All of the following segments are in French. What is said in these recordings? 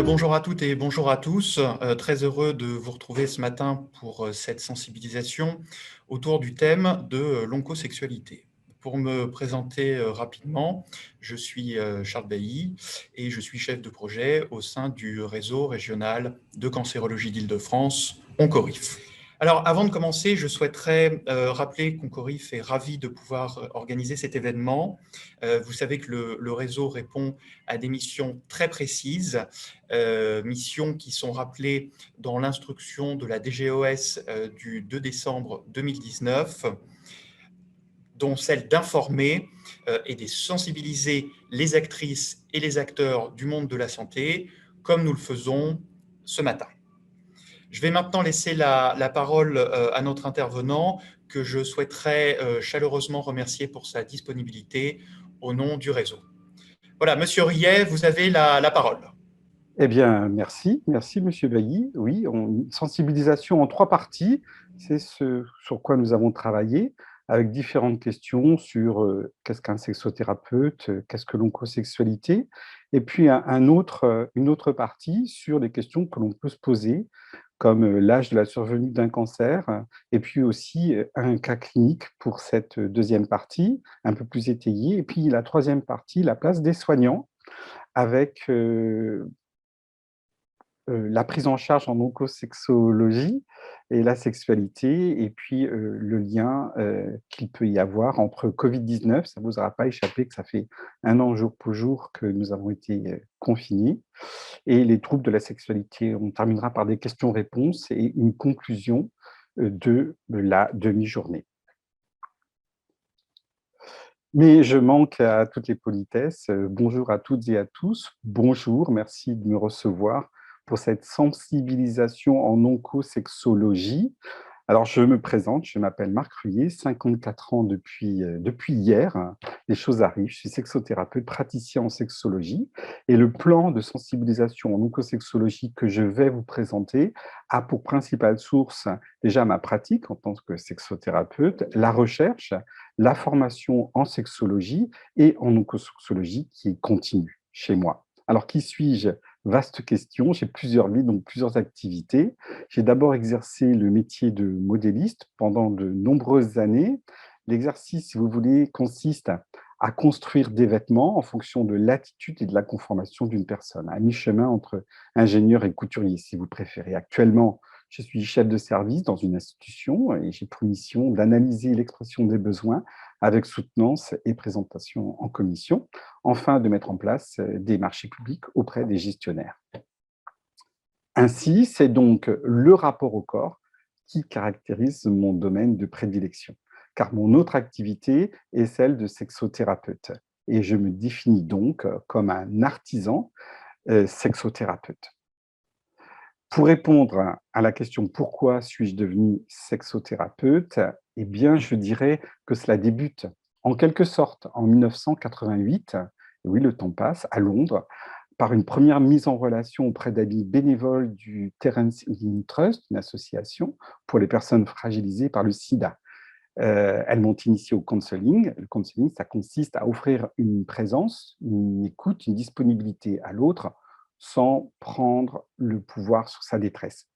Bonjour à toutes et bonjour à tous. Très heureux de vous retrouver ce matin pour cette sensibilisation autour du thème de l'oncosexualité. Pour me présenter rapidement, je suis Charles Bailly et je suis chef de projet au sein du réseau régional de cancérologie d'Île-de-France, OncoRIF. Alors, avant de commencer, je souhaiterais rappeler qu'OncoRIF est ravi de pouvoir organiser cet événement. Vous savez que le réseau répond à des missions très précises, missions qui sont rappelées dans l'instruction de la DGOS du 2 décembre 2019, dont celle d'informer et de sensibiliser les actrices et les acteurs du monde de la santé, comme nous le faisons ce matin. Je vais maintenant laisser la parole à notre intervenant, que je souhaiterais chaleureusement remercier pour sa disponibilité au nom du réseau. Voilà, Monsieur Riet, vous avez la parole. Eh bien, merci Monsieur Bailly. Oui, une sensibilisation en 3 parties, c'est ce sur quoi nous avons travaillé, avec différentes questions sur qu'est-ce qu'un sexothérapeute, qu'est-ce que l'oncosexualité, et puis une autre partie sur des questions que l'on peut se poser, comme l'âge de la survenue d'un cancer, et puis aussi un cas clinique pour cette deuxième partie, un peu plus étayée, et puis la troisième partie, la place des soignants, avec la prise en charge en oncosexologie et la sexualité, et puis le lien qu'il peut y avoir entre Covid-19, ça ne vous aura pas échappé que ça fait 1 an jour pour jour que nous avons été confinés, et les troubles de la sexualité. On terminera par des questions-réponses et une conclusion de la demi-journée. Mais je manque à toutes les politesses. Bonjour à toutes et à tous. Bonjour, merci de me recevoir pour cette sensibilisation en oncosexologie. Alors, je me présente, je m'appelle Marc Ruyer, 54 ans depuis hier. Les choses arrivent, je suis sexothérapeute, praticien en sexologie. Et le plan de sensibilisation en oncosexologie que je vais vous présenter a pour principale source déjà ma pratique en tant que sexothérapeute, la recherche, la formation en sexologie et en oncosexologie qui continue chez moi. Alors, qui suis-je? Vaste question, j'ai plusieurs vies, donc plusieurs activités. J'ai d'abord exercé le métier de modéliste pendant de nombreuses années. L'exercice, si vous voulez, consiste à construire des vêtements en fonction de l'attitude et de la conformation d'une personne, à mi-chemin entre ingénieur et couturier, si vous préférez. Actuellement, je suis chef de service dans une institution et j'ai pour mission d'analyser l'expression des besoins avec soutenance et présentation en commission, afin de mettre en place des marchés publics auprès des gestionnaires. Ainsi, c'est donc le rapport au corps qui caractérise mon domaine de prédilection, car mon autre activité est celle de sexothérapeute. Et je me définis donc comme un artisan sexothérapeute. Pour répondre à la question pourquoi suis-je devenu sexothérapeute, eh bien, je dirais que cela débute en quelque sorte en 1988, et oui, le temps passe, à Londres, par une première mise en relation auprès d'amis bénévoles du Terence Healing Trust, une association pour les personnes fragilisées par le sida. Elles m'ont initié au counseling. Le counseling, ça consiste à offrir une présence, une écoute, une disponibilité à l'autre sans prendre le pouvoir sur sa détresse.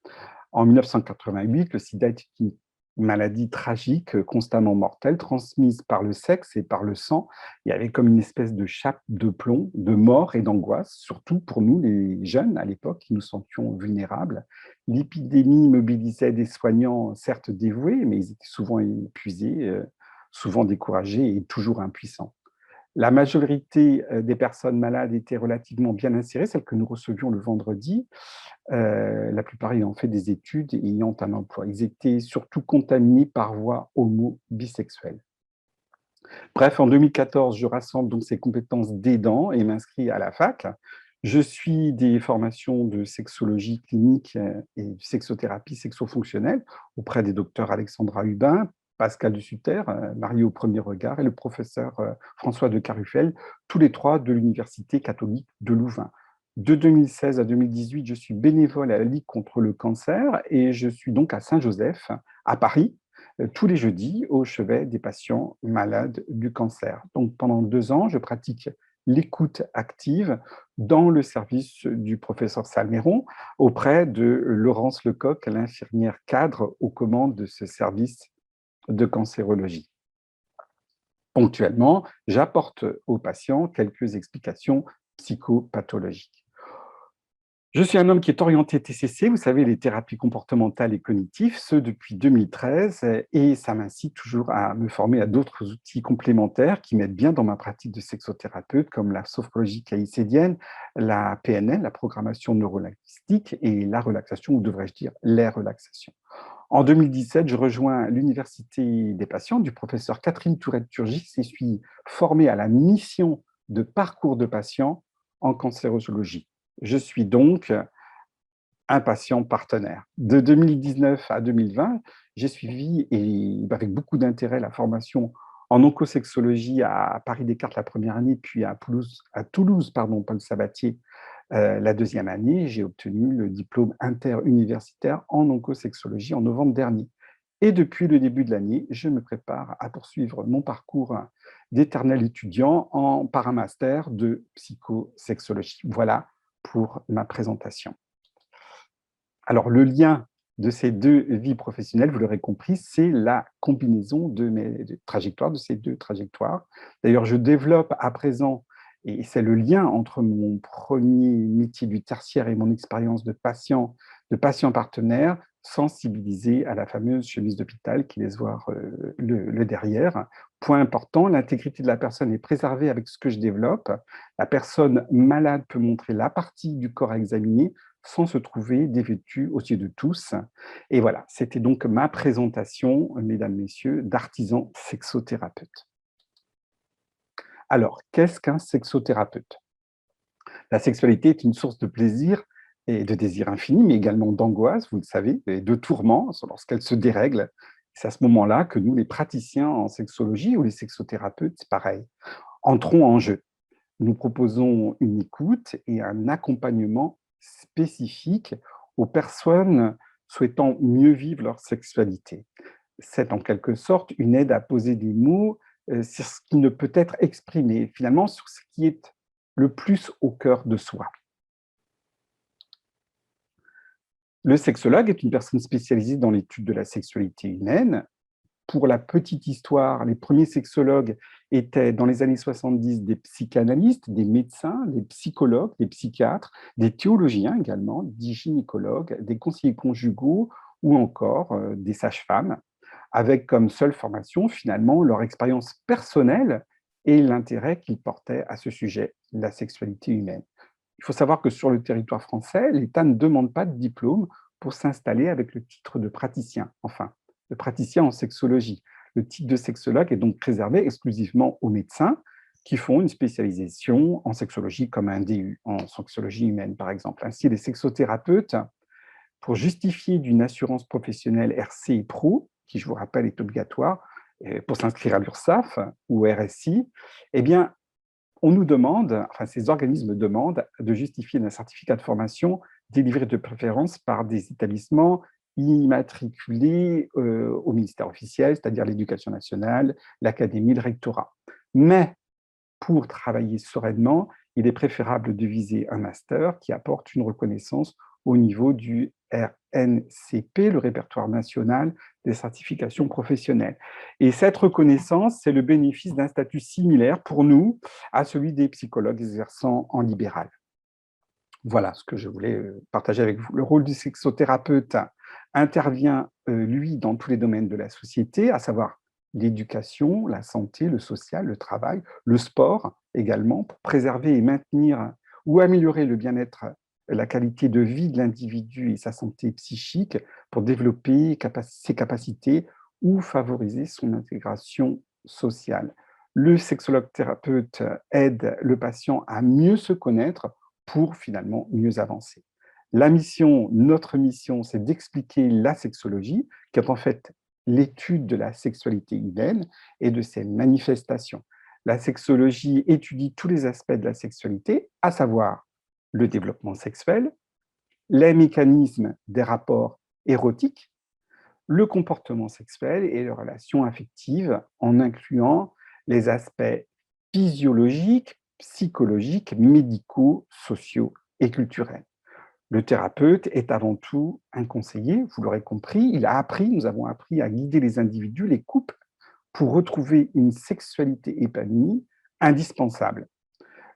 En 1988, le sida est une maladie tragique, constamment mortelle, transmise par le sexe et par le sang. Il y avait comme une espèce de chape de plomb, de mort et d'angoisse, surtout pour nous, les jeunes, à l'époque, qui nous sentions vulnérables. L'épidémie mobilisait des soignants, certes dévoués, mais ils étaient souvent épuisés, souvent découragés et toujours impuissants. La majorité des personnes malades étaient relativement bien insérées, celles que nous recevions le vendredi, la plupart ayant fait des études et ayant un emploi. Ils étaient surtout contaminés par voie homo-bisexuelle. Bref, en 2014, je rassemble donc ces compétences d'aidant et m'inscris à la fac. Je suis des formations de sexologie clinique et de sexothérapie sexofonctionnelle auprès des docteurs Alexandra Hubin, Pascal de Sutter, marié au premier regard, et le professeur François de Carufel, tous les trois de l'Université catholique de Louvain. De 2016 à 2018, je suis bénévole à la Ligue contre le cancer et je suis donc à Saint-Joseph, à Paris, tous les jeudis au chevet des patients malades du cancer. Donc pendant 2 ans, je pratique l'écoute active dans le service du professeur Salmeron auprès de Laurence Lecoq, l'infirmière cadre aux commandes de ce service de cancérologie. Ponctuellement, j'apporte aux patients quelques explications psychopathologiques. Je suis un homme qui est orienté TCC, vous savez, les thérapies comportementales et cognitives, ce depuis 2013, et ça m'incite toujours à me former à d'autres outils complémentaires qui m'aident bien dans ma pratique de sexothérapeute, comme la sophrologie caïcédienne, la PNL, la programmation neurolinguistique, et la relaxation, ou devrais-je dire les relaxations. En 2017, je rejoins l'Université des patients du professeur Catherine Tourette-Turgis et suis formée à la mission de parcours de patients en cancérologie. Je suis donc un patient partenaire. De 2019 à 2020, j'ai suivi, et avec beaucoup d'intérêt, la formation en oncosexologie à Paris-Descartes la première année, puis à Toulouse, Paul Sabatier, la deuxième année. J'ai obtenu le diplôme interuniversitaire en oncosexologie en novembre dernier. Et depuis le début de l'année, je me prépare à poursuivre mon parcours d'éternel étudiant par un master de psychosexologie. Voilà pour ma présentation. Alors, le lien de ces deux vies professionnelles, vous l'aurez compris, c'est la combinaison de mes trajectoires, de ces deux trajectoires. D'ailleurs, je développe à présent, et c'est le lien entre mon premier métier du tertiaire et mon expérience de patient partenaire, sensibilisé à la fameuse chemise d'hôpital qui laisse voir le derrière. Point important, l'intégrité de la personne est préservée avec ce que je développe. La personne malade peut montrer la partie du corps à examiner sans se trouver dévêtue aux yeux de tous. Et voilà, c'était donc ma présentation, mesdames, messieurs, d'artisan sexothérapeute. Alors, qu'est-ce qu'un sexothérapeute? La sexualité est une source de plaisir et de désir infini, mais également d'angoisse, vous le savez, et de tourments lorsqu'elle se dérègle. C'est à ce moment-là que nous, les praticiens en sexologie ou les sexothérapeutes, c'est pareil, entrons en jeu. Nous proposons une écoute et un accompagnement spécifique aux personnes souhaitant mieux vivre leur sexualité. C'est en quelque sorte une aide à poser des mots sur ce qui ne peut être exprimé, finalement sur ce qui est le plus au cœur de soi. Le sexologue est une personne spécialisée dans l'étude de la sexualité humaine. Pour la petite histoire, les premiers sexologues étaient, dans les années 70, des psychanalystes, des médecins, des psychologues, des psychiatres, des théologiens également, des gynécologues, des conseillers conjugaux ou encore des sages-femmes, avec comme seule formation, finalement, leur expérience personnelle et l'intérêt qu'ils portaient à ce sujet, la sexualité humaine. Il faut savoir que sur le territoire français, l'État ne demande pas de diplôme pour s'installer avec le titre de praticien, enfin, de praticien en sexologie. Le titre de sexologue est donc réservé exclusivement aux médecins qui font une spécialisation en sexologie, comme un DU, en sexologie humaine, par exemple. Ainsi, les sexothérapeutes, pour justifier d'une assurance professionnelle RC et Pro, qui, je vous rappelle, est obligatoire pour s'inscrire à l'URSSAF ou RSI, eh bien, on nous demande, enfin ces organismes demandent de justifier d'un certificat de formation délivré de préférence par des établissements immatriculés au ministère officiel, c'est-à-dire l'Éducation nationale, l'Académie, le rectorat. Mais pour travailler sereinement, il est préférable de viser un master qui apporte une reconnaissance au niveau du RNCP, le répertoire national des certifications professionnelles. Et cette reconnaissance, c'est le bénéfice d'un statut similaire pour nous à celui des psychologues exerçant en libéral. Voilà ce que je voulais partager avec vous. Le rôle du sexothérapeute intervient, lui, dans tous les domaines de la société, à savoir l'éducation, la santé, le social, le travail, le sport également, pour préserver et maintenir ou améliorer le bien-être, la qualité de vie de l'individu et sa santé psychique, pour développer ses capacités ou favoriser son intégration sociale. Le sexologue thérapeute aide le patient à mieux se connaître pour finalement mieux avancer. Notre mission, c'est d'expliquer la sexologie, qui est en fait l'étude de la sexualité humaine et de ses manifestations. La sexologie étudie tous les aspects de la sexualité, à savoir le développement sexuel, les mécanismes des rapports érotiques, le comportement sexuel et les relations affectives, en incluant les aspects physiologiques, psychologiques, médicaux, sociaux et culturels. Le thérapeute est avant tout un conseiller, vous l'aurez compris, nous avons appris à guider les individus, les couples, pour retrouver une sexualité épanouie, indispensable.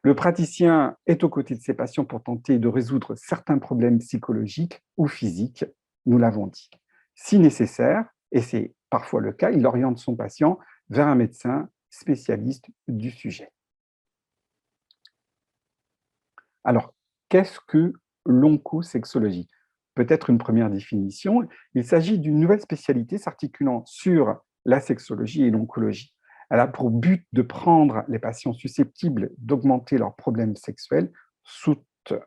Le praticien est aux côtés de ses patients pour tenter de résoudre certains problèmes psychologiques ou physiques, nous l'avons dit. Si nécessaire, et c'est parfois le cas, il oriente son patient vers un médecin spécialiste du sujet. Alors, qu'est-ce que l'oncosexologie? Peut-être une première définition, il s'agit d'une nouvelle spécialité s'articulant sur la sexologie et l'oncologie. Elle a pour but de prendre les patients susceptibles d'augmenter leurs problèmes sexuels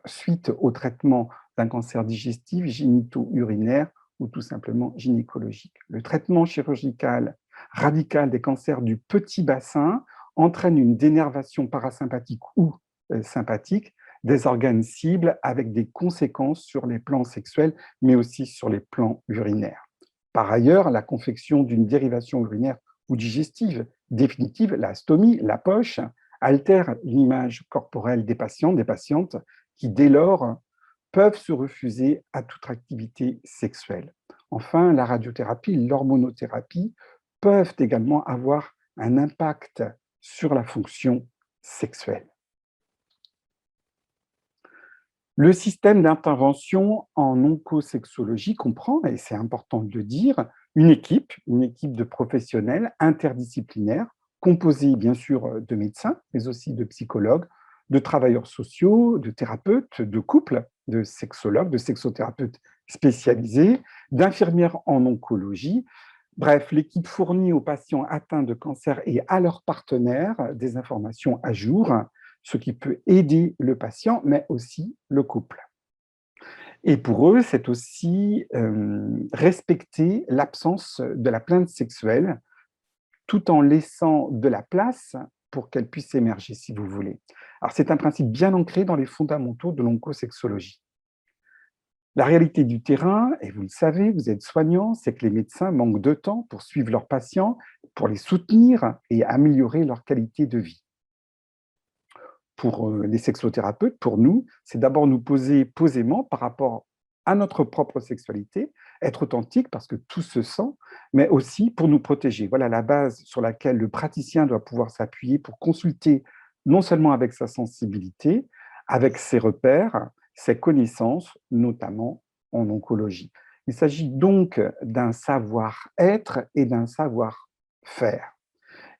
suite au traitement d'un cancer digestif, génito-urinaire ou tout simplement gynécologique. Le traitement chirurgical radical des cancers du petit bassin entraîne une dénervation parasympathique ou sympathique des organes cibles avec des conséquences sur les plans sexuels, mais aussi sur les plans urinaires. Par ailleurs, la confection d'une dérivation urinaire ou digestive définitive, la stomie, la poche, altère l'image corporelle des patients, des patientes, qui dès lors peuvent se refuser à toute activité sexuelle. Enfin, la radiothérapie, l'hormonothérapie peuvent également avoir un impact sur la fonction sexuelle. Le système d'intervention en oncosexologie comprend, et c'est important de le dire, une équipe de professionnels interdisciplinaires, composée bien sûr de médecins, mais aussi de psychologues, de travailleurs sociaux, de thérapeutes, de couples, de sexologues, de sexothérapeutes spécialisés, d'infirmières en oncologie. Bref, l'équipe fournit aux patients atteints de cancer et à leurs partenaires des informations à jour, ce qui peut aider le patient, mais aussi le couple. Et pour eux, c'est aussi respecter l'absence de la plainte sexuelle, tout en laissant de la place pour qu'elle puisse émerger, si vous voulez. Alors, c'est un principe bien ancré dans les fondamentaux de l'oncosexologie. La réalité du terrain, et vous le savez, vous êtes soignant, c'est que les médecins manquent de temps pour suivre leurs patients, pour les soutenir et améliorer leur qualité de vie. Pour les sexothérapeutes, pour nous, c'est d'abord nous poser posément par rapport à notre propre sexualité, être authentique parce que tout se sent, mais aussi pour nous protéger. Voilà la base sur laquelle le praticien doit pouvoir s'appuyer pour consulter non seulement avec sa sensibilité, avec ses repères, ses connaissances, notamment en oncologie. Il s'agit donc d'un savoir-être et d'un savoir-faire.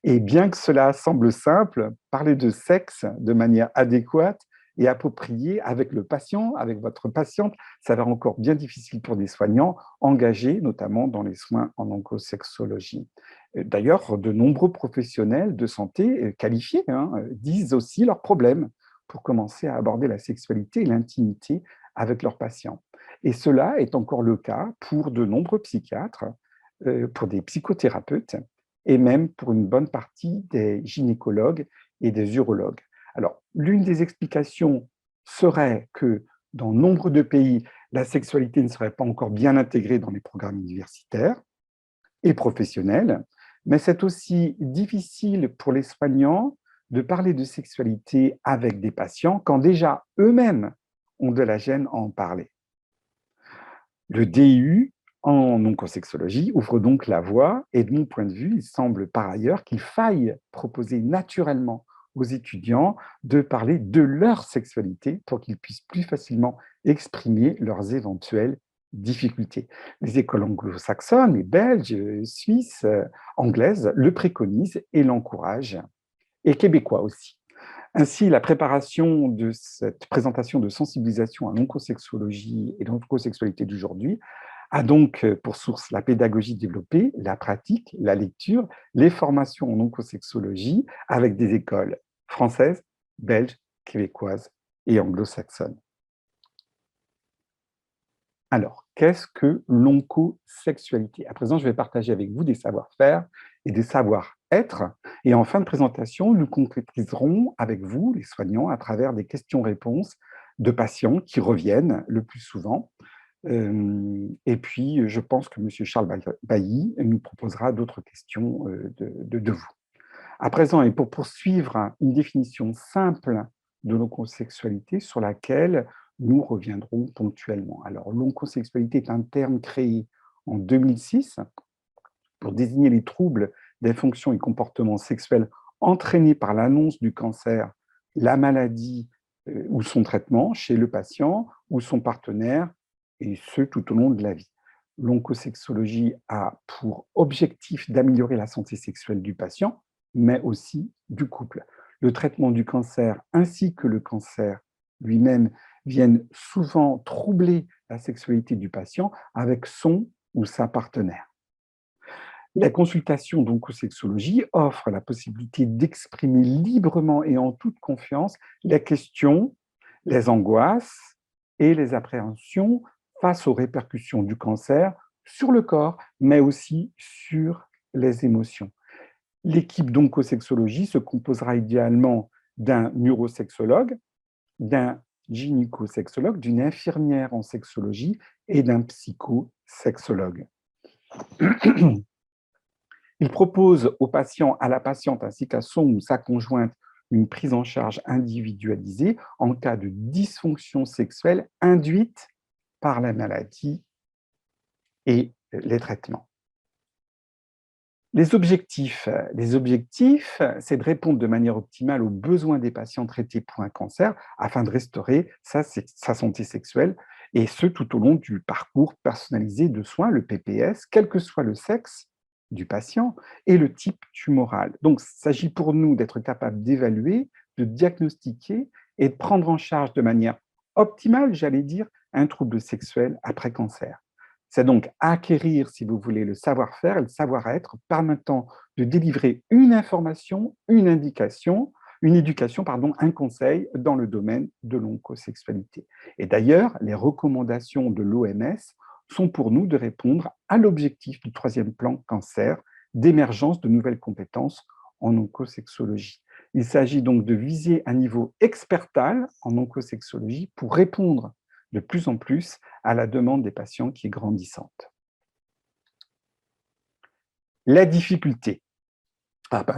Et bien que cela semble simple, parler de sexe de manière adéquate et appropriée avec le patient, avec votre patiente, ça va encore bien difficile pour des soignants engagés notamment dans les soins en oncosexologie. D'ailleurs, de nombreux professionnels de santé qualifiés disent aussi leurs problèmes pour commencer à aborder la sexualité et l'intimité avec leurs patients. Et cela est encore le cas pour de nombreux psychiatres, pour des psychothérapeutes et même pour une bonne partie des gynécologues et des urologues. Alors, l'une des explications serait que dans nombre de pays, la sexualité ne serait pas encore bien intégrée dans les programmes universitaires et professionnels, mais c'est aussi difficile pour les soignants de parler de sexualité avec des patients quand déjà eux-mêmes ont de la gêne à en parler. Le DU en oncosexologie ouvre donc la voie et de mon point de vue, il semble par ailleurs qu'il faille proposer naturellement aux étudiants de parler de leur sexualité pour qu'ils puissent plus facilement exprimer leurs éventuelles difficultés. Les écoles anglo-saxonnes, les belges, suisses, anglaises le préconisent et l'encouragent, et québécois aussi. Ainsi, la préparation de cette présentation de sensibilisation à l'oncosexologie et l'oncosexualité d'aujourd'hui a donc pour source la pédagogie développée, la pratique, la lecture, les formations en oncosexologie avec des écoles françaises, belges, québécoises et anglo-saxonnes. Alors, qu'est-ce que l'oncosexualité? À présent, je vais partager avec vous des savoir-faire et des savoir-être. Et en fin de présentation, nous concrétiserons avec vous, les soignants, à travers des questions-réponses de patients qui reviennent le plus souvent. Et puis, je pense que M. Charles Bailly nous proposera d'autres questions de vous. À présent, et pour poursuivre une définition simple de l'oncosexualité sur laquelle nous reviendrons ponctuellement. Alors, l'oncosexualité est un terme créé en 2006 pour désigner les troubles des fonctions et comportements sexuels entraînés par l'annonce du cancer, la maladie ou son traitement chez le patient ou son partenaire, et ce tout au long de la vie. L'oncosexologie a pour objectif d'améliorer la santé sexuelle du patient, mais aussi du couple. Le traitement du cancer ainsi que le cancer lui-même viennent souvent troubler la sexualité du patient avec son ou sa partenaire. La consultation d'oncosexologie offre la possibilité d'exprimer librement et en toute confiance les questions, les angoisses et les appréhensions face aux répercussions du cancer sur le corps, mais aussi sur les émotions. L'équipe d'oncosexologie se composera idéalement d'un neurosexologue, d'un gynécosexologue, d'une infirmière en sexologie et d'un psychosexologue. Il propose au patient, à la patiente ainsi qu'à son ou sa conjointe une prise en charge individualisée en cas de dysfonction sexuelle induite par la maladie et les traitements. Les objectifs, c'est de répondre de manière optimale aux besoins des patients traités pour un cancer afin de restaurer sa santé sexuelle, et ce tout au long du parcours personnalisé de soins, le PPS, quel que soit le sexe du patient et le type tumoral. Donc, il s'agit pour nous d'être capable d'évaluer, de diagnostiquer et de prendre en charge de manière optimale, j'allais dire, un trouble sexuel après cancer. C'est donc acquérir, si vous voulez, le savoir-faire et le savoir-être permettant de délivrer une information, une indication, une éducation, pardon, un conseil dans le domaine de l'oncosexualité. Et d'ailleurs, les recommandations de l'OMS sont pour nous de répondre à l'objectif du 3e plan cancer d'émergence de nouvelles compétences en oncosexologie. Il s'agit donc de viser un niveau expertal en oncosexologie pour répondre de plus en plus à la demande des patients qui est grandissante. La difficulté.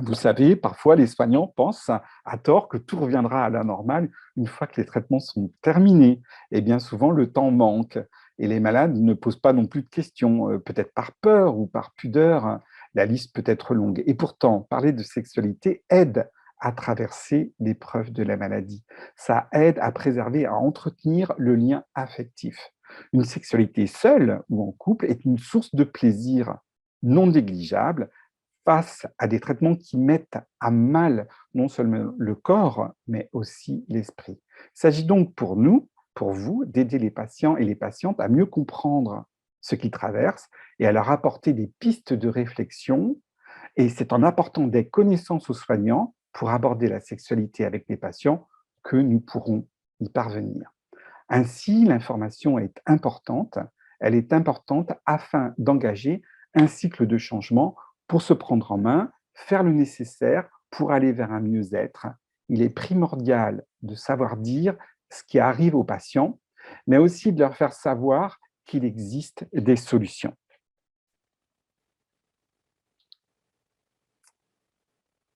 Vous savez, parfois les soignants pensent à tort que tout reviendra à la normale une fois que les traitements sont terminés. Et bien souvent, le temps manque et les malades ne posent pas non plus de questions, peut-être par peur ou par pudeur. La liste peut être longue. Et pourtant, parler de sexualité aide à traverser l'épreuve de la maladie. Ça aide à préserver, à entretenir le lien affectif. Une sexualité seule ou en couple est une source de plaisir non négligeable face à des traitements qui mettent à mal non seulement le corps, mais aussi l'esprit. Il s'agit donc pour nous, pour vous, d'aider les patients et les patientes à mieux comprendre ce qu'ils traversent et à leur apporter des pistes de réflexion. Et c'est en apportant des connaissances aux soignants pour aborder la sexualité avec les patients que nous pourrons y parvenir. Ainsi, l'information est importante. Elle est importante afin d'engager un cycle de changement pour se prendre en main, faire le nécessaire pour aller vers un mieux-être. Il est primordial de savoir dire ce qui arrive aux patients, mais aussi de leur faire savoir qu'il existe des solutions.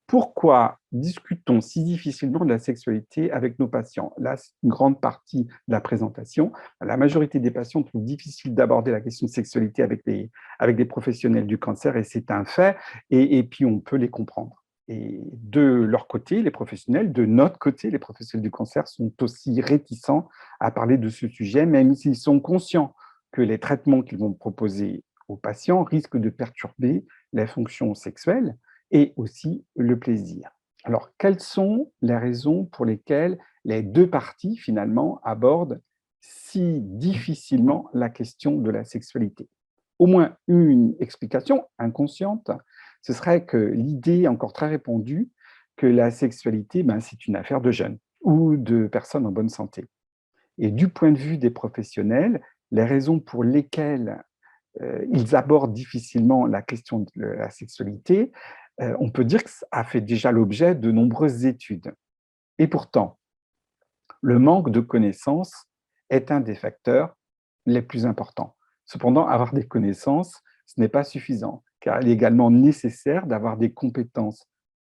Pourquoi discutons si difficilement de la sexualité avec nos patients? Là, c'est une grande partie de la présentation. La majorité des patients trouvent difficile d'aborder la question de sexualité avec des professionnels du cancer, et c'est un fait, et puis on peut les comprendre. Et de leur côté, les professionnels, de notre côté, les professionnels du cancer sont aussi réticents à parler de ce sujet, même s'ils sont conscients que les traitements qu'ils vont proposer aux patients risquent de perturber les fonctions sexuelles et aussi le plaisir. Alors, quelles sont les raisons pour lesquelles les deux parties, finalement, abordent si difficilement la question de la sexualité? Au moins une explication inconsciente, ce serait que l'idée encore très répandue que la sexualité, c'est une affaire de jeunes ou de personnes en bonne santé. Et du point de vue des professionnels, les raisons pour lesquelles ils abordent difficilement la question de la sexualité, on peut dire que ça a fait déjà l'objet de nombreuses études. Et pourtant, le manque de connaissances est un des facteurs les plus importants. Cependant, avoir des connaissances, ce n'est pas suffisant, car il est également nécessaire d'avoir des compétences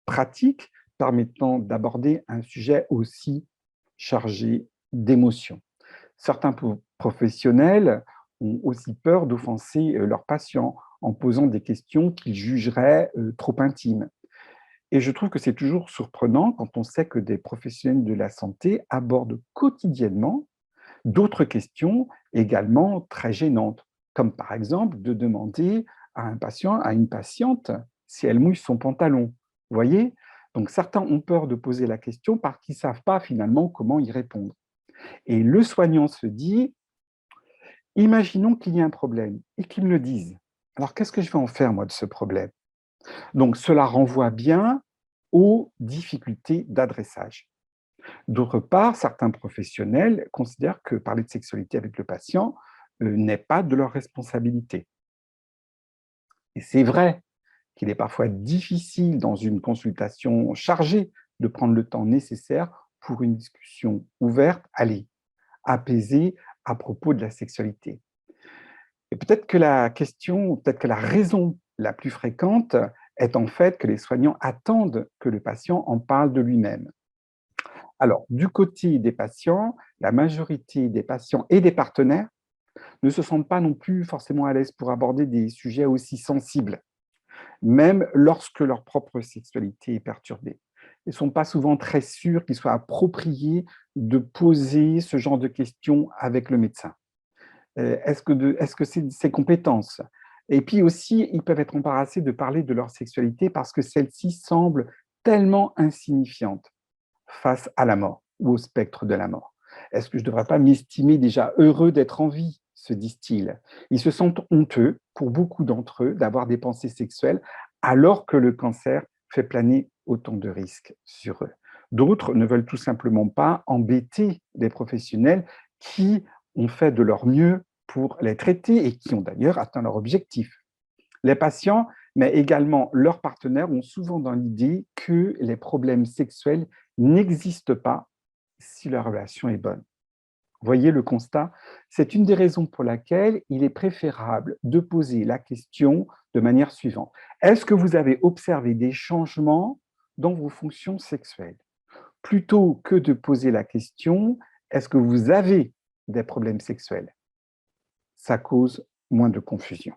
pratique permettant d'aborder un sujet aussi chargé d'émotions. Certains professionnels ont aussi peur d'offenser leurs patients en posant des questions qu'ils jugeraient trop intimes. Et je trouve que c'est toujours surprenant quand on sait que des professionnels de la santé abordent quotidiennement d'autres questions également très gênantes, comme par exemple de demander à un patient, à une patiente, si elle mouille son pantalon. Vous voyez? Donc certains ont peur de poser la question parce qu'ils ne savent pas finalement comment y répondre. Et le soignant se dit, imaginons qu'il y ait un problème et qu'il me le dise. Alors qu'est-ce que je vais en faire moi de ce problème? Donc cela renvoie bien aux difficultés d'adressage. D'autre part, certains professionnels considèrent que parler de sexualité avec le patient n'est pas de leur responsabilité. Et c'est vrai qu'il est parfois difficile dans une consultation chargée de prendre le temps nécessaire pour une discussion ouverte, allez, apaisée à propos de la sexualité. Et peut-être que la raison la plus fréquente est en fait que les soignants attendent que le patient en parle de lui-même. Alors, du côté des patients, la majorité des patients et des partenaires ne se sentent pas non plus forcément à l'aise pour aborder des sujets aussi sensibles, même lorsque leur propre sexualité est perturbée. Ils ne sont pas souvent très sûrs qu'il soit approprié de poser ce genre de questions avec le médecin. Est-ce que c'est ses compétences? Et puis aussi, ils peuvent être embarrassés de parler de leur sexualité parce que celle-ci semble tellement insignifiante face à la mort ou au spectre de la mort. Est-ce que je ne devrais pas m'estimer déjà heureux d'être en vie, se disent-ils. Ils se sentent honteux, pour beaucoup d'entre eux, d'avoir des pensées sexuelles alors que le cancer fait planer autant de risques sur eux. D'autres ne veulent tout simplement pas embêter les professionnels qui ont fait de leur mieux pour les traiter et qui ont d'ailleurs atteint leur objectif. Les patients, mais également leurs partenaires, ont souvent dans l'idée que les problèmes sexuels n'existent pas si la relation est bonne. Voyez le constat? C'est une des raisons pour laquelle il est préférable de poser la question de manière suivante. Est-ce que vous avez observé des changements dans vos fonctions sexuelles? Plutôt que de poser la question, est-ce que vous avez des problèmes sexuels? Ça cause moins de confusion.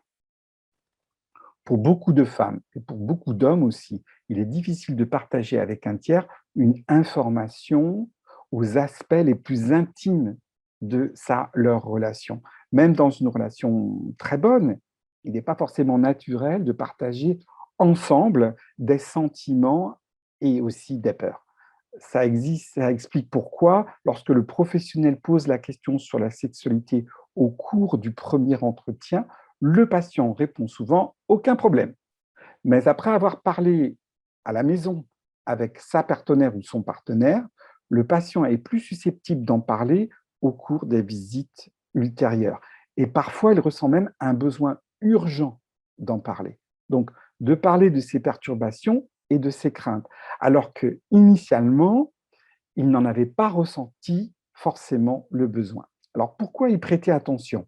Pour beaucoup de femmes et pour beaucoup d'hommes aussi, il est difficile de partager avec un tiers une information aux aspects les plus intimes de leur relation. Même dans une relation très bonne, il n'est pas forcément naturel de partager ensemble des sentiments et aussi des peurs. Ça existe, ça explique pourquoi, lorsque le professionnel pose la question sur la sexualité au cours du premier entretien, le patient répond souvent aucun problème. Mais après avoir parlé à la maison avec sa partenaire ou son partenaire, le patient est plus susceptible d'en parler au cours des visites ultérieures. Et parfois, il ressent même un besoin urgent d'en parler. Donc, de parler de ses perturbations et de ses craintes, alors que initialement, il n'en avait pas ressenti forcément le besoin. Alors, pourquoi y prêter attention?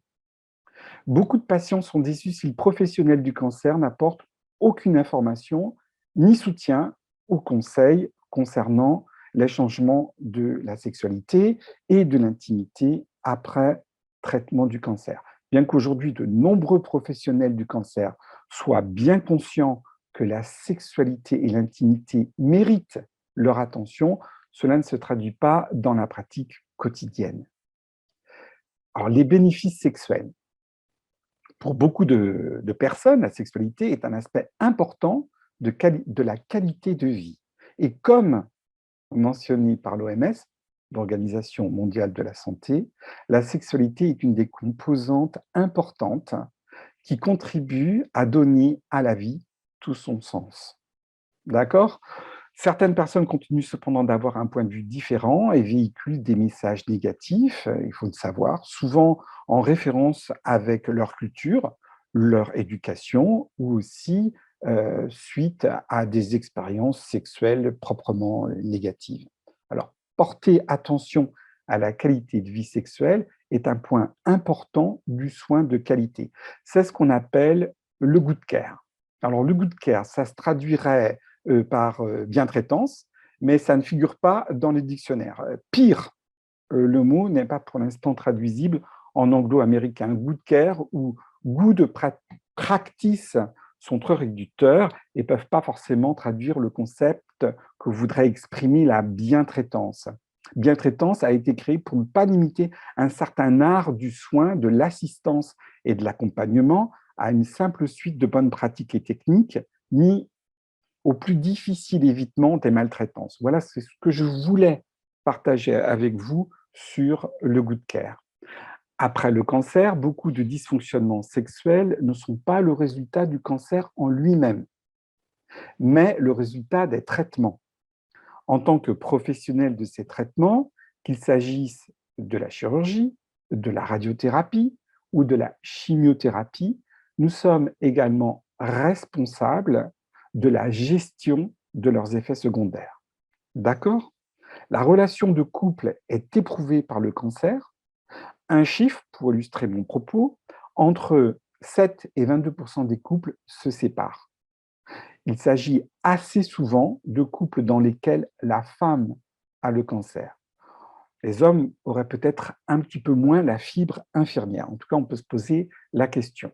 Beaucoup de patients sont déçus si le professionnel du cancer n'apporte aucune information ni soutien ou conseil concernant les changements de la sexualité et de l'intimité après traitement du cancer. Bien qu'aujourd'hui, de nombreux professionnels du cancer soient bien conscients que la sexualité et l'intimité méritent leur attention, cela ne se traduit pas dans la pratique quotidienne. Alors, les bénéfices sexuels. Pour beaucoup de personnes, la sexualité est un aspect important de la qualité de vie. Et comme mentionné par l'OMS, l'Organisation mondiale de la santé, la sexualité est une des composantes importantes qui contribue à donner à la vie tout son sens. D'accord? Certaines personnes continuent cependant d'avoir un point de vue différent et véhiculent des messages négatifs, il faut le savoir, souvent en référence avec leur culture, leur éducation ou aussi suite à des expériences sexuelles proprement négatives. Alors, porter attention à la qualité de vie sexuelle est un point important du soin de qualité. C'est ce qu'on appelle le good care. Alors, le good care, ça se traduirait par bientraitance, mais ça ne figure pas dans les dictionnaires. Pire, le mot n'est pas pour l'instant traduisible en anglo-américain. Good care ou good practice sont trop réducteurs et ne peuvent pas forcément traduire le concept que voudrait exprimer la bientraitance. Bientraitance a été créée pour ne pas limiter un certain art du soin, de l'assistance et de l'accompagnement à une simple suite de bonnes pratiques et techniques, ni au plus difficile évitement des maltraitances. Voilà ce que je voulais partager avec vous sur le good care. Après le cancer, beaucoup de dysfonctionnements sexuels ne sont pas le résultat du cancer en lui-même, mais le résultat des traitements. En tant que professionnel de ces traitements, qu'il s'agisse de la chirurgie, de la radiothérapie ou de la chimiothérapie, nous sommes également responsables de la gestion de leurs effets secondaires. D'accord? La relation de couple est éprouvée par le cancer. Un chiffre, pour illustrer mon propos, entre 7 et 22% des couples se séparent. Il s'agit assez souvent de couples dans lesquels la femme a le cancer. Les hommes auraient peut-être un petit peu moins la fibre infirmière. En tout cas, on peut se poser la question.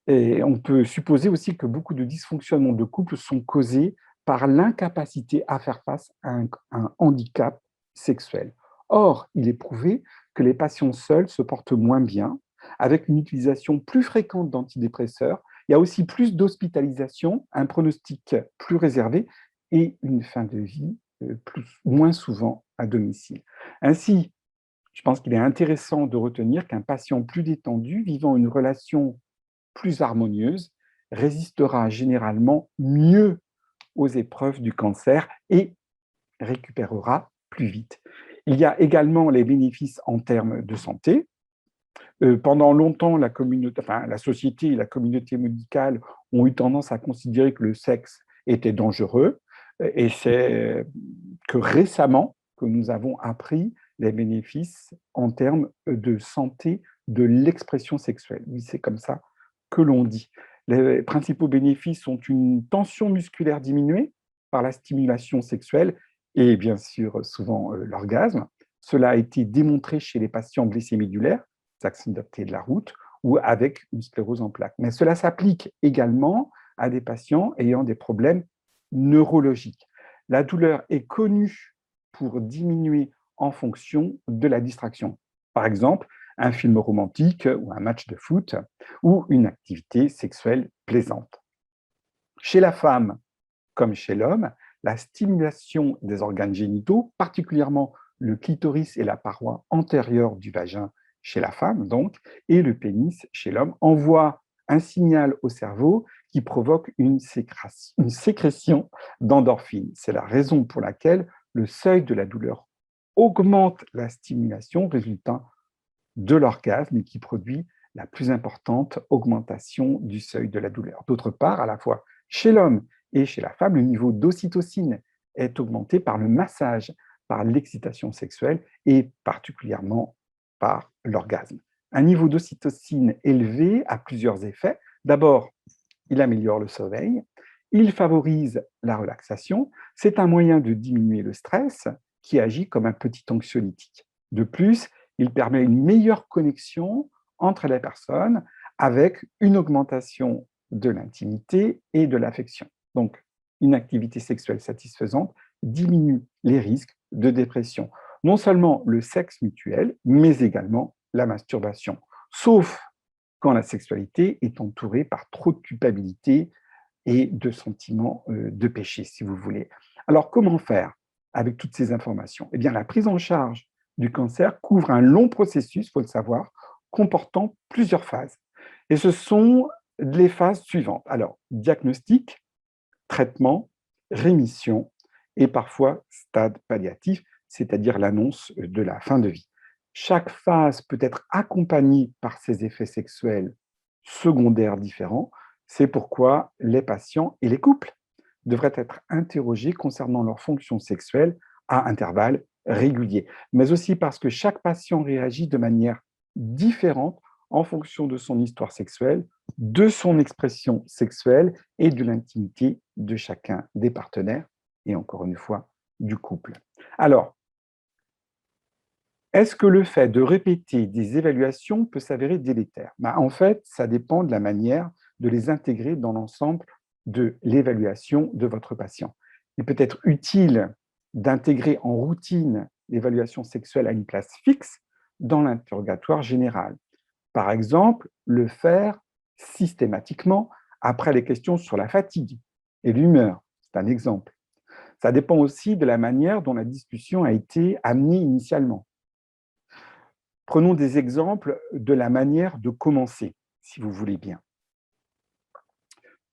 Et on peut supposer aussi que beaucoup de dysfonctionnements de couple sont causés par l'incapacité à faire face à un handicap sexuel. Or, il est prouvé que les patients seuls se portent moins bien, avec une utilisation plus fréquente d'antidépresseurs. Il y a aussi plus d'hospitalisation, un pronostic plus réservé et une fin de vie moins souvent à domicile. Ainsi, je pense qu'il est intéressant de retenir qu'un patient plus détendu, vivant une relation plus harmonieuse, résistera généralement mieux aux épreuves du cancer et récupérera plus vite. Il y a également les bénéfices en termes de santé. Pendant longtemps, la société et la communauté médicale ont eu tendance à considérer que le sexe était dangereux, et c'est que récemment que nous avons appris les bénéfices en termes de santé de l'expression sexuelle. Oui, c'est comme ça que l'on dit. Les principaux bénéfices sont une tension musculaire diminuée par la stimulation sexuelle et bien sûr souvent l'orgasme. Cela a été démontré chez les patients blessés médulaires, accidentées de la route, ou avec une sclérose en plaques. Mais cela s'applique également à des patients ayant des problèmes neurologiques. La douleur est connue pour diminuer en fonction de la distraction. Par exemple, un film romantique ou un match de foot ou une activité sexuelle plaisante. Chez la femme comme chez l'homme, la stimulation des organes génitaux, particulièrement le clitoris et la paroi antérieure du vagin chez la femme, donc, et le pénis chez l'homme, envoie un signal au cerveau qui provoque une sécrétion d'endorphine. C'est la raison pour laquelle le seuil de la douleur augmente la stimulation résultant de l'orgasme et qui produit la plus importante augmentation du seuil de la douleur. D'autre part, à la fois chez l'homme et chez la femme, le niveau d'ocytocine est augmenté par le massage, par l'excitation sexuelle et particulièrement par l'orgasme. Un niveau d'ocytocine élevé a plusieurs effets. D'abord, il améliore le sommeil, il favorise la relaxation, c'est un moyen de diminuer le stress qui agit comme un petit anxiolytique. De plus, il permet une meilleure connexion entre les personnes avec une augmentation de l'intimité et de l'affection. Donc, une activité sexuelle satisfaisante diminue les risques de dépression. Non seulement le sexe mutuel, mais également la masturbation. Sauf quand la sexualité est entourée par trop de culpabilité et de sentiments de péché, si vous voulez. Alors, comment faire avec toutes ces informations? Eh bien, la prise en charge du cancer couvre un long processus, il faut le savoir, comportant plusieurs phases. Et ce sont les phases suivantes. Alors, diagnostic, traitement, rémission et parfois stade palliatif, c'est-à-dire l'annonce de la fin de vie. Chaque phase peut être accompagnée par ses effets sexuels secondaires différents. C'est pourquoi les patients et les couples devraient être interrogés concernant leur fonction sexuelle à intervalles réguliers, mais aussi parce que chaque patient réagit de manière différente en fonction de son histoire sexuelle, de son expression sexuelle et de l'intimité de chacun des partenaires et encore une fois du couple. Alors, est-ce que le fait de répéter des évaluations peut s'avérer délétère? En fait, ça dépend de la manière de les intégrer dans l'ensemble de l'évaluation de votre patient. Il peut être utile d'intégrer en routine l'évaluation sexuelle à une place fixe dans l'interrogatoire général. Par exemple, le faire systématiquement après les questions sur la fatigue et l'humeur. C'est un exemple. Ça dépend aussi de la manière dont la discussion a été amenée initialement. Prenons des exemples de la manière de commencer, si vous voulez bien.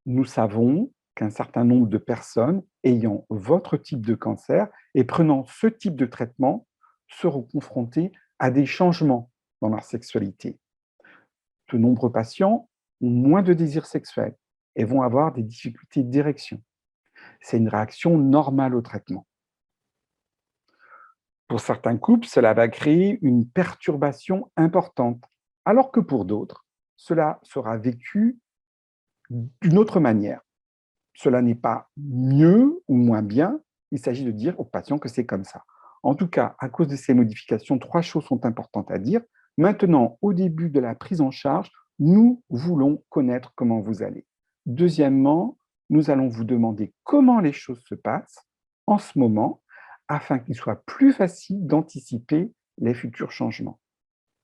Nous savons qu'un certain nombre de personnes ayant votre type de cancer et prenant ce type de traitement seront confrontées à des changements dans leur sexualité. De nombreux patients ont moins de désir sexuel et vont avoir des difficultés d'érection. C'est une réaction normale au traitement. Pour certains couples, cela va créer une perturbation importante, alors que pour d'autres, cela sera vécu d'une autre manière. Cela n'est pas mieux ou moins bien, il s'agit de dire au patient que c'est comme ça. En tout cas, à cause de ces modifications, 3 choses sont importantes à dire. Maintenant, au début de la prise en charge, nous voulons connaître comment vous allez. Deuxièmement, nous allons vous demander comment les choses se passent en ce moment, afin qu'il soit plus facile d'anticiper les futurs changements.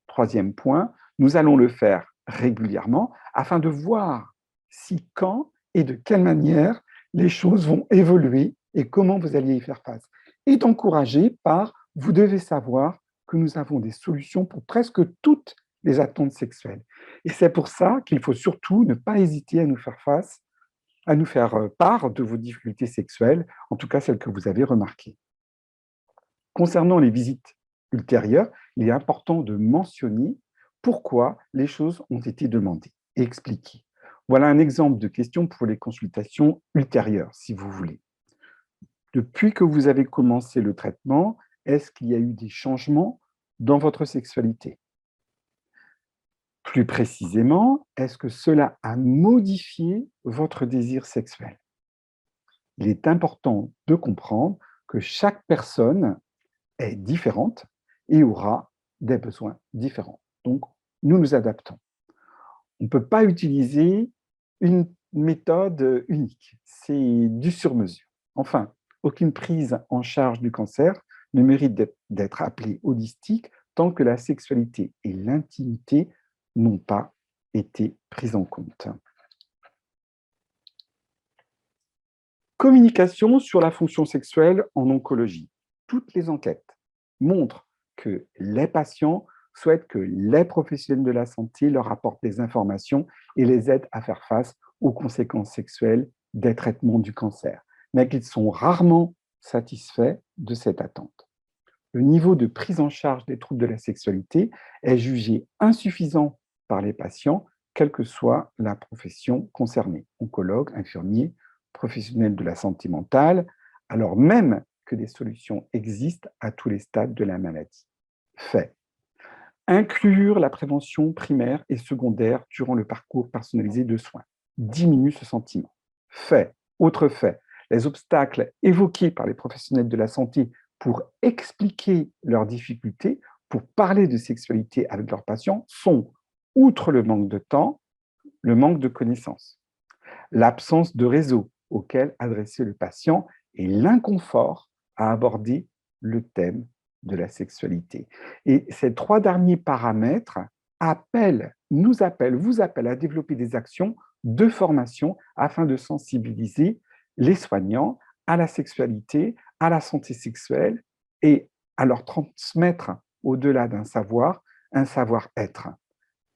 Troisième point, nous allons le faire régulièrement afin de voir si, quand et de quelle manière les choses vont évoluer et comment vous alliez y faire face. Et d'encourager par « vous devez savoir que nous avons des solutions pour presque toutes les attentes sexuelles ». Et c'est pour ça qu'il faut surtout ne pas hésiter à nous faire face, à nous faire part de vos difficultés sexuelles, en tout cas celles que vous avez remarquées. Concernant les visites ultérieures, il est important de mentionner pourquoi les choses ont été demandées et expliquées. Voilà un exemple de question pour les consultations ultérieures, si vous voulez. Depuis que vous avez commencé le traitement, est-ce qu'il y a eu des changements dans votre sexualité? Plus précisément, est-ce que cela a modifié votre désir sexuel? Il est important de comprendre que chaque personne est différente et aura des besoins différents. Donc, nous nous adaptons. On ne peut pas utiliser une méthode unique, c'est du sur-mesure. Enfin, aucune prise en charge du cancer ne mérite d'être appelée holistique tant que la sexualité et l'intimité n'ont pas été prises en compte. Communication sur la fonction sexuelle en oncologie. Toutes les enquêtes montrent que les patients souhaitent que les professionnels de la santé leur apportent des informations et les aident à faire face aux conséquences sexuelles des traitements du cancer, mais qu'ils sont rarement satisfaits de cette attente. Le niveau de prise en charge des troubles de la sexualité est jugé insuffisant par les patients, quelle que soit la profession concernée, oncologue, infirmier, professionnels de la santé mentale, alors même que des solutions existent à tous les stades de la maladie. Fait. Inclure la prévention primaire et secondaire durant le parcours personnalisé de soins diminue ce sentiment. Fait. Autre fait. Les obstacles évoqués par les professionnels de la santé pour expliquer leurs difficultés, pour parler de sexualité avec leurs patients, sont, outre le manque de temps, le manque de connaissances, l'absence de réseau auquel adresser le patient et l'inconfort à aborder le thème de la sexualité. Et ces 3 derniers paramètres vous appellent à développer des actions de formation afin de sensibiliser les soignants à la sexualité, à la santé sexuelle et à leur transmettre, au-delà d'un savoir, un savoir-être.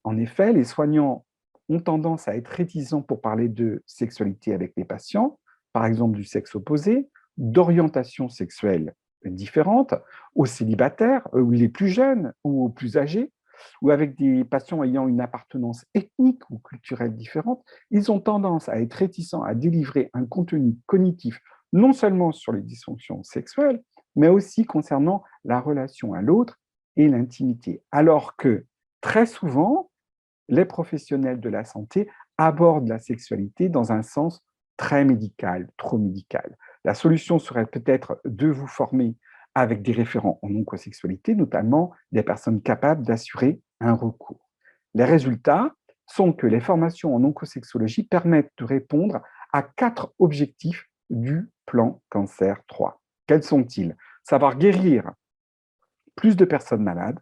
En effet, les soignants ont tendance à être réticents pour parler de sexualité avec les patients, par exemple du sexe opposé, d'orientation sexuelle différente, aux célibataires, ou les plus jeunes ou aux plus âgés, ou avec des patients ayant une appartenance ethnique ou culturelle différente. Ils ont tendance à être réticents à délivrer un contenu cognitif non seulement sur les dysfonctions sexuelles, mais aussi concernant la relation à l'autre et l'intimité. Alors que très souvent, les professionnels de la santé abordent la sexualité dans un sens très médical, trop médical. La solution serait peut-être de vous former avec des référents en oncosexualité, notamment des personnes capables d'assurer un recours. Les résultats sont que les formations en oncosexologie permettent de répondre à 4 objectifs du plan Cancer 3. Quels sont-ils? Savoir guérir plus de personnes malades,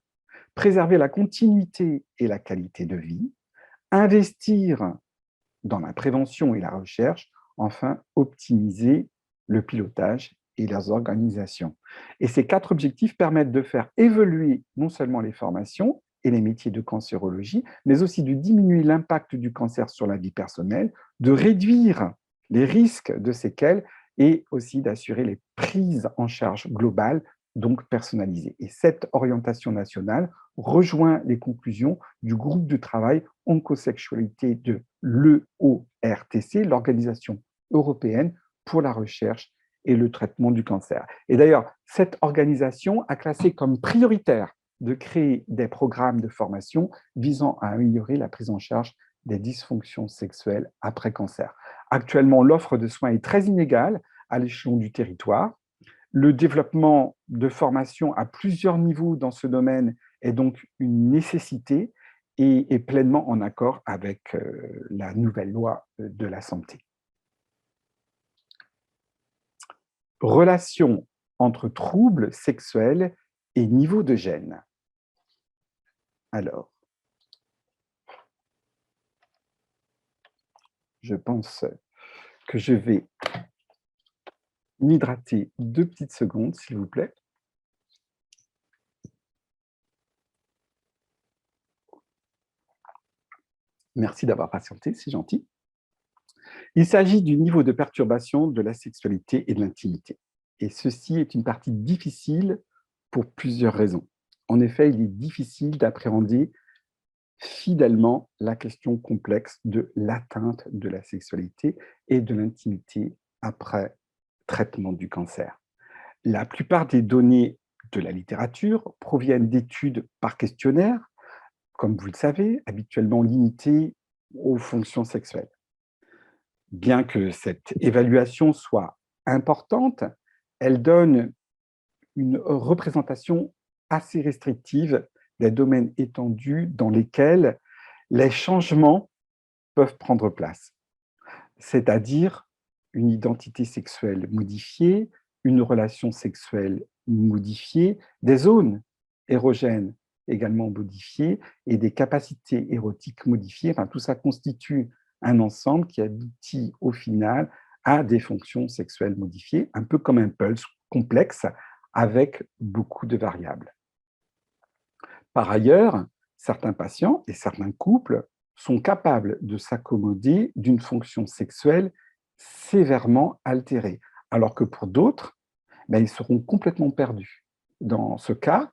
préserver la continuité et la qualité de vie, investir dans la prévention et la recherche, enfin optimiser le pilotage et leurs organisations. Et ces 4 objectifs permettent de faire évoluer non seulement les formations et les métiers de cancérologie, mais aussi de diminuer l'impact du cancer sur la vie personnelle, de réduire les risques de séquelles et aussi d'assurer les prises en charge globales, donc personnalisées. Et cette orientation nationale rejoint les conclusions du groupe de travail oncosexualité de l'EORTC, l'Organisation européenne pour la recherche et le traitement du cancer. Et d'ailleurs, cette organisation a classé comme prioritaire de créer des programmes de formation visant à améliorer la prise en charge des dysfonctions sexuelles après cancer. Actuellement, l'offre de soins est très inégale à l'échelon du territoire. Le développement de formation à plusieurs niveaux dans ce domaine est donc une nécessité et est pleinement en accord avec la nouvelle loi de la santé. Relation entre troubles sexuels et niveau de gène. Alors, je pense que je vais m'hydrater 2 petites secondes, s'il vous plaît. Merci d'avoir patienté, c'est gentil. Il s'agit du niveau de perturbation de la sexualité et de l'intimité. Et ceci est une partie difficile pour plusieurs raisons. En effet, il est difficile d'appréhender fidèlement la question complexe de l'atteinte de la sexualité et de l'intimité après traitement du cancer. La plupart des données de la littérature proviennent d'études par questionnaire, comme vous le savez, habituellement limitées aux fonctions sexuelles. Bien que cette évaluation soit importante, elle donne une représentation assez restrictive des domaines étendus dans lesquels les changements peuvent prendre place, c'est-à-dire une identité sexuelle modifiée, une relation sexuelle modifiée, des zones érogènes également modifiées et des capacités érotiques modifiées. Enfin, tout ça constitue un ensemble qui aboutit au final à des fonctions sexuelles modifiées, un peu comme un puzzle complexe avec beaucoup de variables. Par ailleurs, certains patients et certains couples sont capables de s'accommoder d'une fonction sexuelle sévèrement altérée, alors que pour d'autres, ils seront complètement perdus dans ce cas,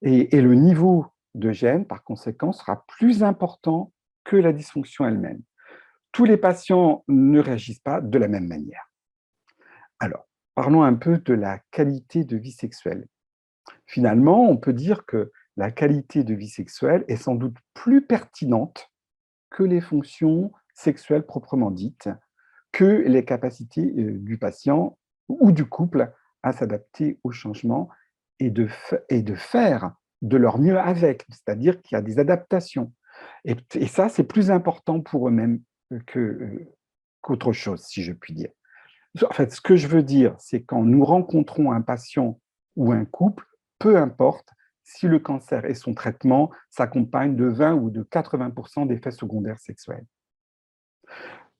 et le niveau de gêne, par conséquent, sera plus important que la dysfonction elle-même. Tous les patients ne réagissent pas de la même manière. Alors, parlons un peu de la qualité de vie sexuelle. Finalement, on peut dire que la qualité de vie sexuelle est sans doute plus pertinente que les fonctions sexuelles proprement dites, que les capacités du patient ou du couple à s'adapter au changement et de faire de leur mieux avec, c'est-à-dire qu'il y a des adaptations. Et ça, c'est plus important pour eux-mêmes qu'autre chose, si je puis dire. En fait, ce que je veux dire, c'est quand nous rencontrons un patient ou un couple, peu importe si le cancer et son traitement s'accompagnent de 20 ou de 80% d'effets secondaires sexuels.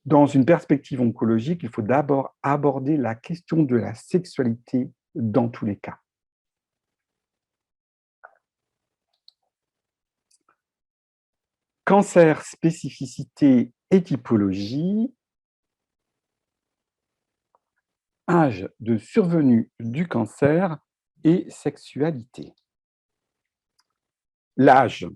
Dans une perspective oncologique, il faut d'abord aborder la question de la sexualité dans tous les cas. Cancer, spécificité et typologie. Âge de survenue du cancer et sexualité. L'âge,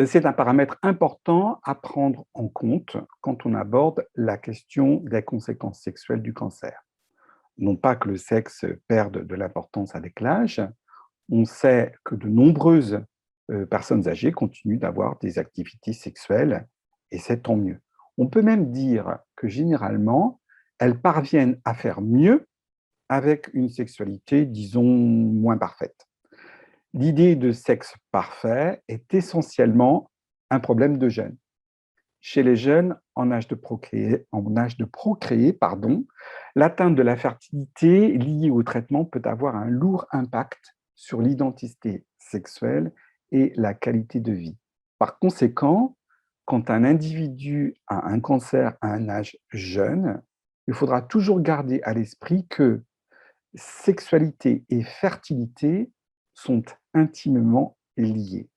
c'est un paramètre important à prendre en compte quand on aborde la question des conséquences sexuelles du cancer. Non pas que le sexe perde de l'importance avec l'âge, on sait que de nombreuses personnes âgées continuent d'avoir des activités sexuelles et c'est tant mieux. On peut même dire que généralement, elles parviennent à faire mieux avec une sexualité, disons, moins parfaite. L'idée de sexe parfait est essentiellement un problème de jeunes. Chez les jeunes en âge de procréer, l'atteinte de la fertilité liée au traitement peut avoir un lourd impact sur l'identité sexuelle et la qualité de vie. Par conséquent, quand un individu a un cancer à un âge jeune, il faudra toujours garder à l'esprit que sexualité et fertilité sont intimement liées.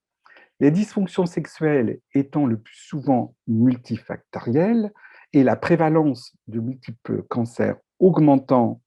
Les dysfonctions sexuelles étant le plus souvent multifactorielles et la prévalence de multiples cancers augmentant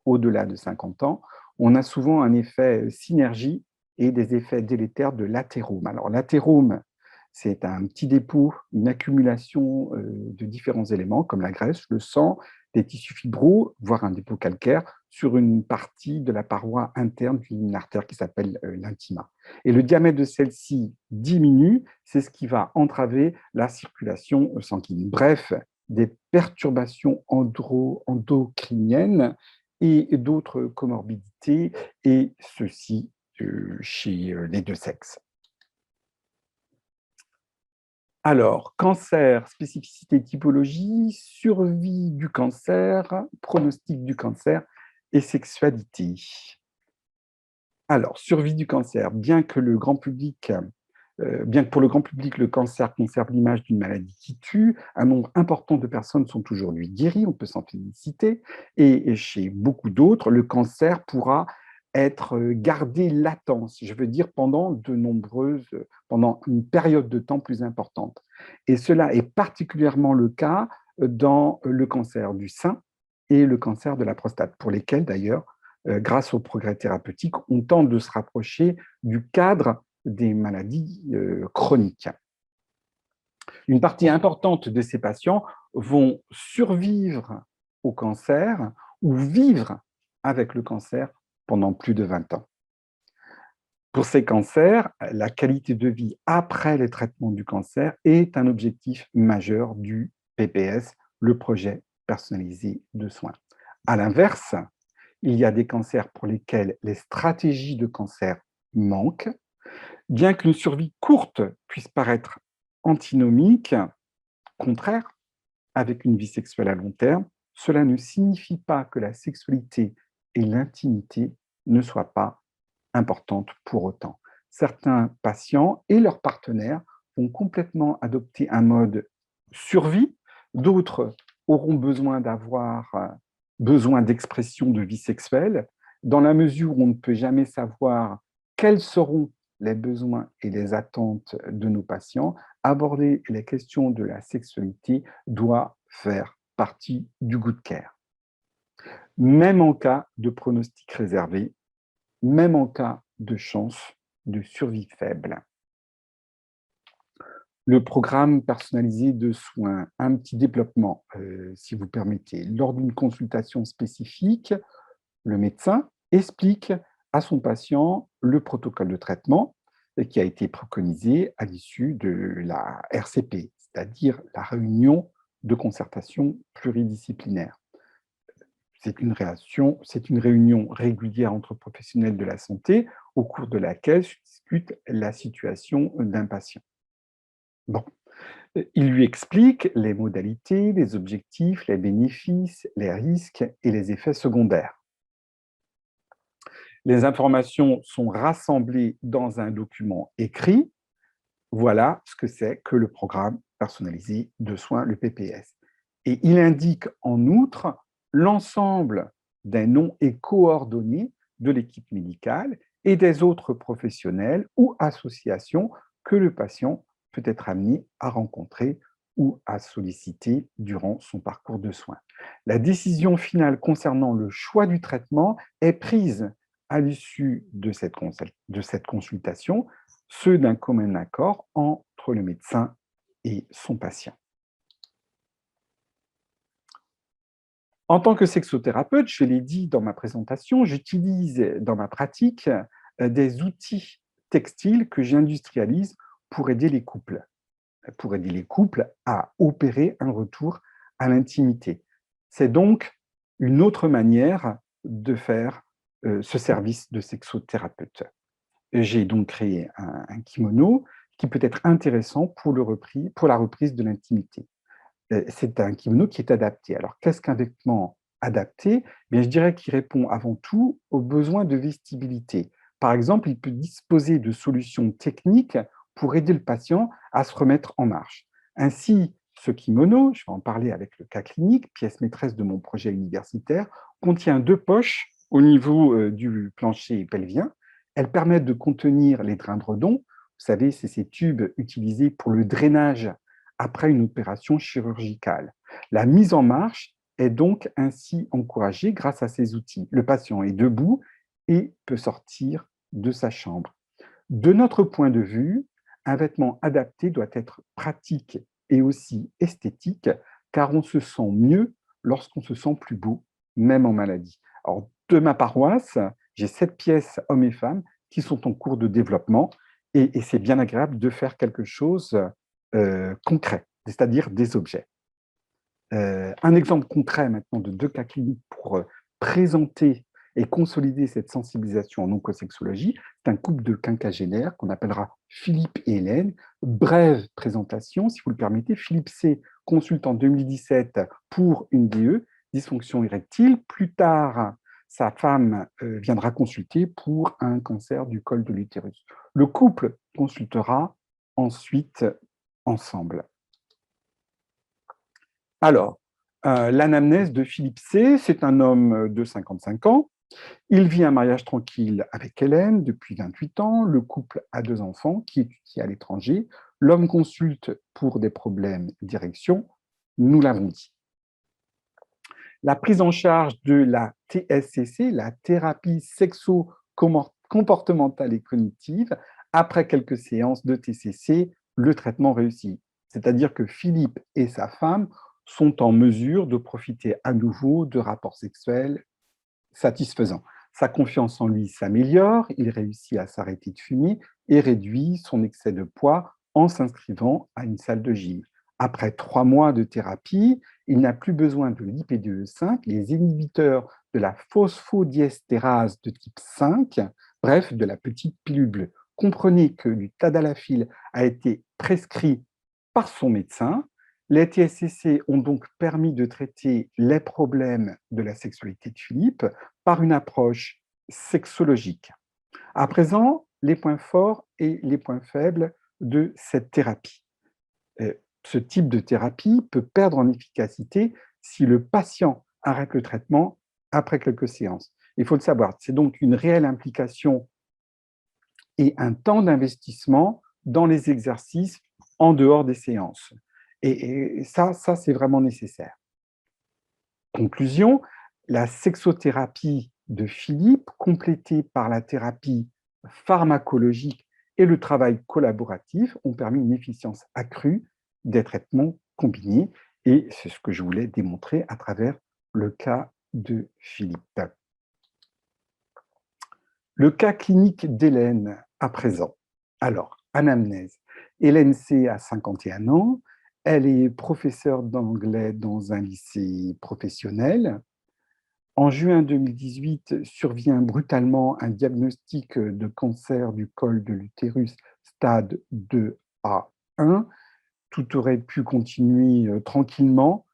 au-delà de 50 ans, on a souvent un effet synergie et des effets délétères de l'athérome. Alors l'athérome, c'est un petit dépôt, une accumulation de différents éléments comme la graisse, le sang, des tissus fibreux, voire un dépôt calcaire sur une partie de la paroi interne d'une artère qui s'appelle l'intima. Et le diamètre de celle-ci diminue, c'est ce qui va entraver la circulation sanguine. Bref, des perturbations endocriniennes et d'autres comorbidités, et ceci chez les deux sexes. Alors, cancer, spécificité, typologie, survie du cancer, pronostic du cancer et sexualité. Alors, survie du cancer, bien que pour le grand public, le cancer conserve l'image d'une maladie qui tue, un nombre important de personnes sont aujourd'hui guéries, on peut s'en féliciter, et chez beaucoup d'autres, le cancer pourra être gardé latent, je veux dire pendant une période de temps plus importante. Et cela est particulièrement le cas dans le cancer du sein et le cancer de la prostate, pour lesquels d'ailleurs, grâce au progrès thérapeutique, on tente de se rapprocher du cadre des maladies chroniques. Une partie importante de ces patients vont survivre au cancer ou vivre avec le cancer pendant plus de 20 ans. Pour ces cancers, la qualité de vie après les traitements du cancer est un objectif majeur du PPS, le projet personnalisé de soins. À l'inverse, il y a des cancers pour lesquels les stratégies de cancer manquent. Bien qu'une survie courte puisse paraître antinomique, contraire, avec une vie sexuelle à long terme, cela ne signifie pas que la sexualité et l'intimité ne soient pas importantes pour autant. Certains patients et leurs partenaires vont complètement adopter un mode survie, d'autres auront besoin d'expression de vie sexuelle, dans la mesure où on ne peut jamais savoir quels seront les besoins et les attentes de nos patients. Aborder les questions de la sexualité doit faire partie du good care. Même en cas de pronostic réservé, même en cas de chance de survie faible. Le programme personnalisé de soins, un petit développement, si vous permettez. Lors d'une consultation spécifique, le médecin explique à son patient le protocole de traitement qui a été préconisé à l'issue de la RCP, c'est-à-dire la réunion de concertation pluridisciplinaire. C'est une réunion régulière entre professionnels de la santé au cours de laquelle se discute la situation d'un patient. Bon. Il lui explique les modalités, les objectifs, les bénéfices, les risques et les effets secondaires. Les informations sont rassemblées dans un document écrit. Voilà ce que c'est que le programme personnalisé de soins, le PPS. Et il indique en outre l'ensemble des noms et coordonnées de l'équipe médicale et des autres professionnels ou associations que le patient peut être amené à rencontrer ou à solliciter durant son parcours de soins. La décision finale concernant le choix du traitement est prise à l'issue de cette consultation, ceux d'un commun accord entre le médecin et son patient. En tant que sexothérapeute, je l'ai dit dans ma présentation, j'utilise dans ma pratique des outils textiles que j'industrialise pour aider les couples. pour aider les couples à opérer un retour à l'intimité. C'est donc une autre manière de faire ce service de sexothérapeute. J'ai donc créé un kimono qui peut être intéressant pour la reprise de l'intimité. C'est un kimono qui est adapté. Alors, qu'est-ce qu'un vêtement adapté? Bien, je dirais qu'il répond avant tout aux besoins de vestibilité. Par exemple, il peut disposer de solutions techniques pour aider le patient à se remettre en marche. Ainsi, ce kimono, je vais en parler avec le cas clinique, pièce maîtresse de mon projet universitaire, contient 2 poches au niveau du plancher pelvien. Elles permettent de contenir les drains de redon. Vous savez, c'est ces tubes utilisés pour le drainage après une opération chirurgicale. La mise en marche est donc ainsi encouragée grâce à ces outils. Le patient est debout et peut sortir de sa chambre. De notre point de vue, un vêtement adapté doit être pratique et aussi esthétique, car on se sent mieux lorsqu'on se sent plus beau, même en maladie. Alors, de ma paroisse, j'ai 7 pièces hommes et femmes qui sont en cours de développement, et c'est bien agréable de faire quelque chose concret, c'est-à-dire des objets. Un exemple concret maintenant de 2 cas cliniques pour présenter et consolider cette sensibilisation en oncosexologie, c'est un couple de quinquagénaires qu'on appellera Philippe et Hélène. Brève présentation, si vous le permettez. Philippe C. consulte en 2017 pour une DE, dysfonction érectile. Plus tard, sa femme viendra consulter pour un cancer du col de l'utérus. Le couple consultera ensuite ensemble. Alors, l'anamnèse de Philippe C., c'est un homme de 55 ans. Il vit un mariage tranquille avec Hélène depuis 28 ans. Le couple a 2 enfants qui étudient à l'étranger. L'homme consulte pour des problèmes d'érection, nous l'avons dit. La prise en charge de la TSCC, la thérapie sexo-comportementale et cognitive, après quelques séances de TCC, le traitement réussit. C'est-à-dire que Philippe et sa femme sont en mesure de profiter à nouveau de rapports sexuels satisfaisants. Sa confiance en lui s'améliore, il réussit à s'arrêter de fumer et réduit son excès de poids en s'inscrivant à une salle de gym. Après 3 mois de thérapie, il n'a plus besoin de l'IPDE5, les inhibiteurs de la phosphodiestérase de type 5, bref, de la petite pilule bleue. Comprenez que du tadalafil a été prescrit par son médecin. Les TSCC ont donc permis de traiter les problèmes de la sexualité de Philippe par une approche sexologique. À présent, les points forts et les points faibles de cette thérapie. Ce type de thérapie peut perdre en efficacité si le patient arrête le traitement après quelques séances. Il faut le savoir, c'est donc une réelle implication et un temps d'investissement dans les exercices en dehors des séances. Et ça c'est vraiment nécessaire. Conclusion, la sexothérapie de Philippe, complétée par la thérapie pharmacologique et le travail collaboratif, ont permis une efficience accrue des traitements combinés. Et c'est ce que je voulais démontrer à travers le cas de Philippe. Le cas clinique d'Hélène à présent. Alors, anamnèse. Hélène C. a 51 ans. Elle est professeure d'anglais dans un lycée professionnel. En juin 2018, survient brutalement un diagnostic de cancer du col de l'utérus stade 2A1. Tout aurait pu continuer tranquillement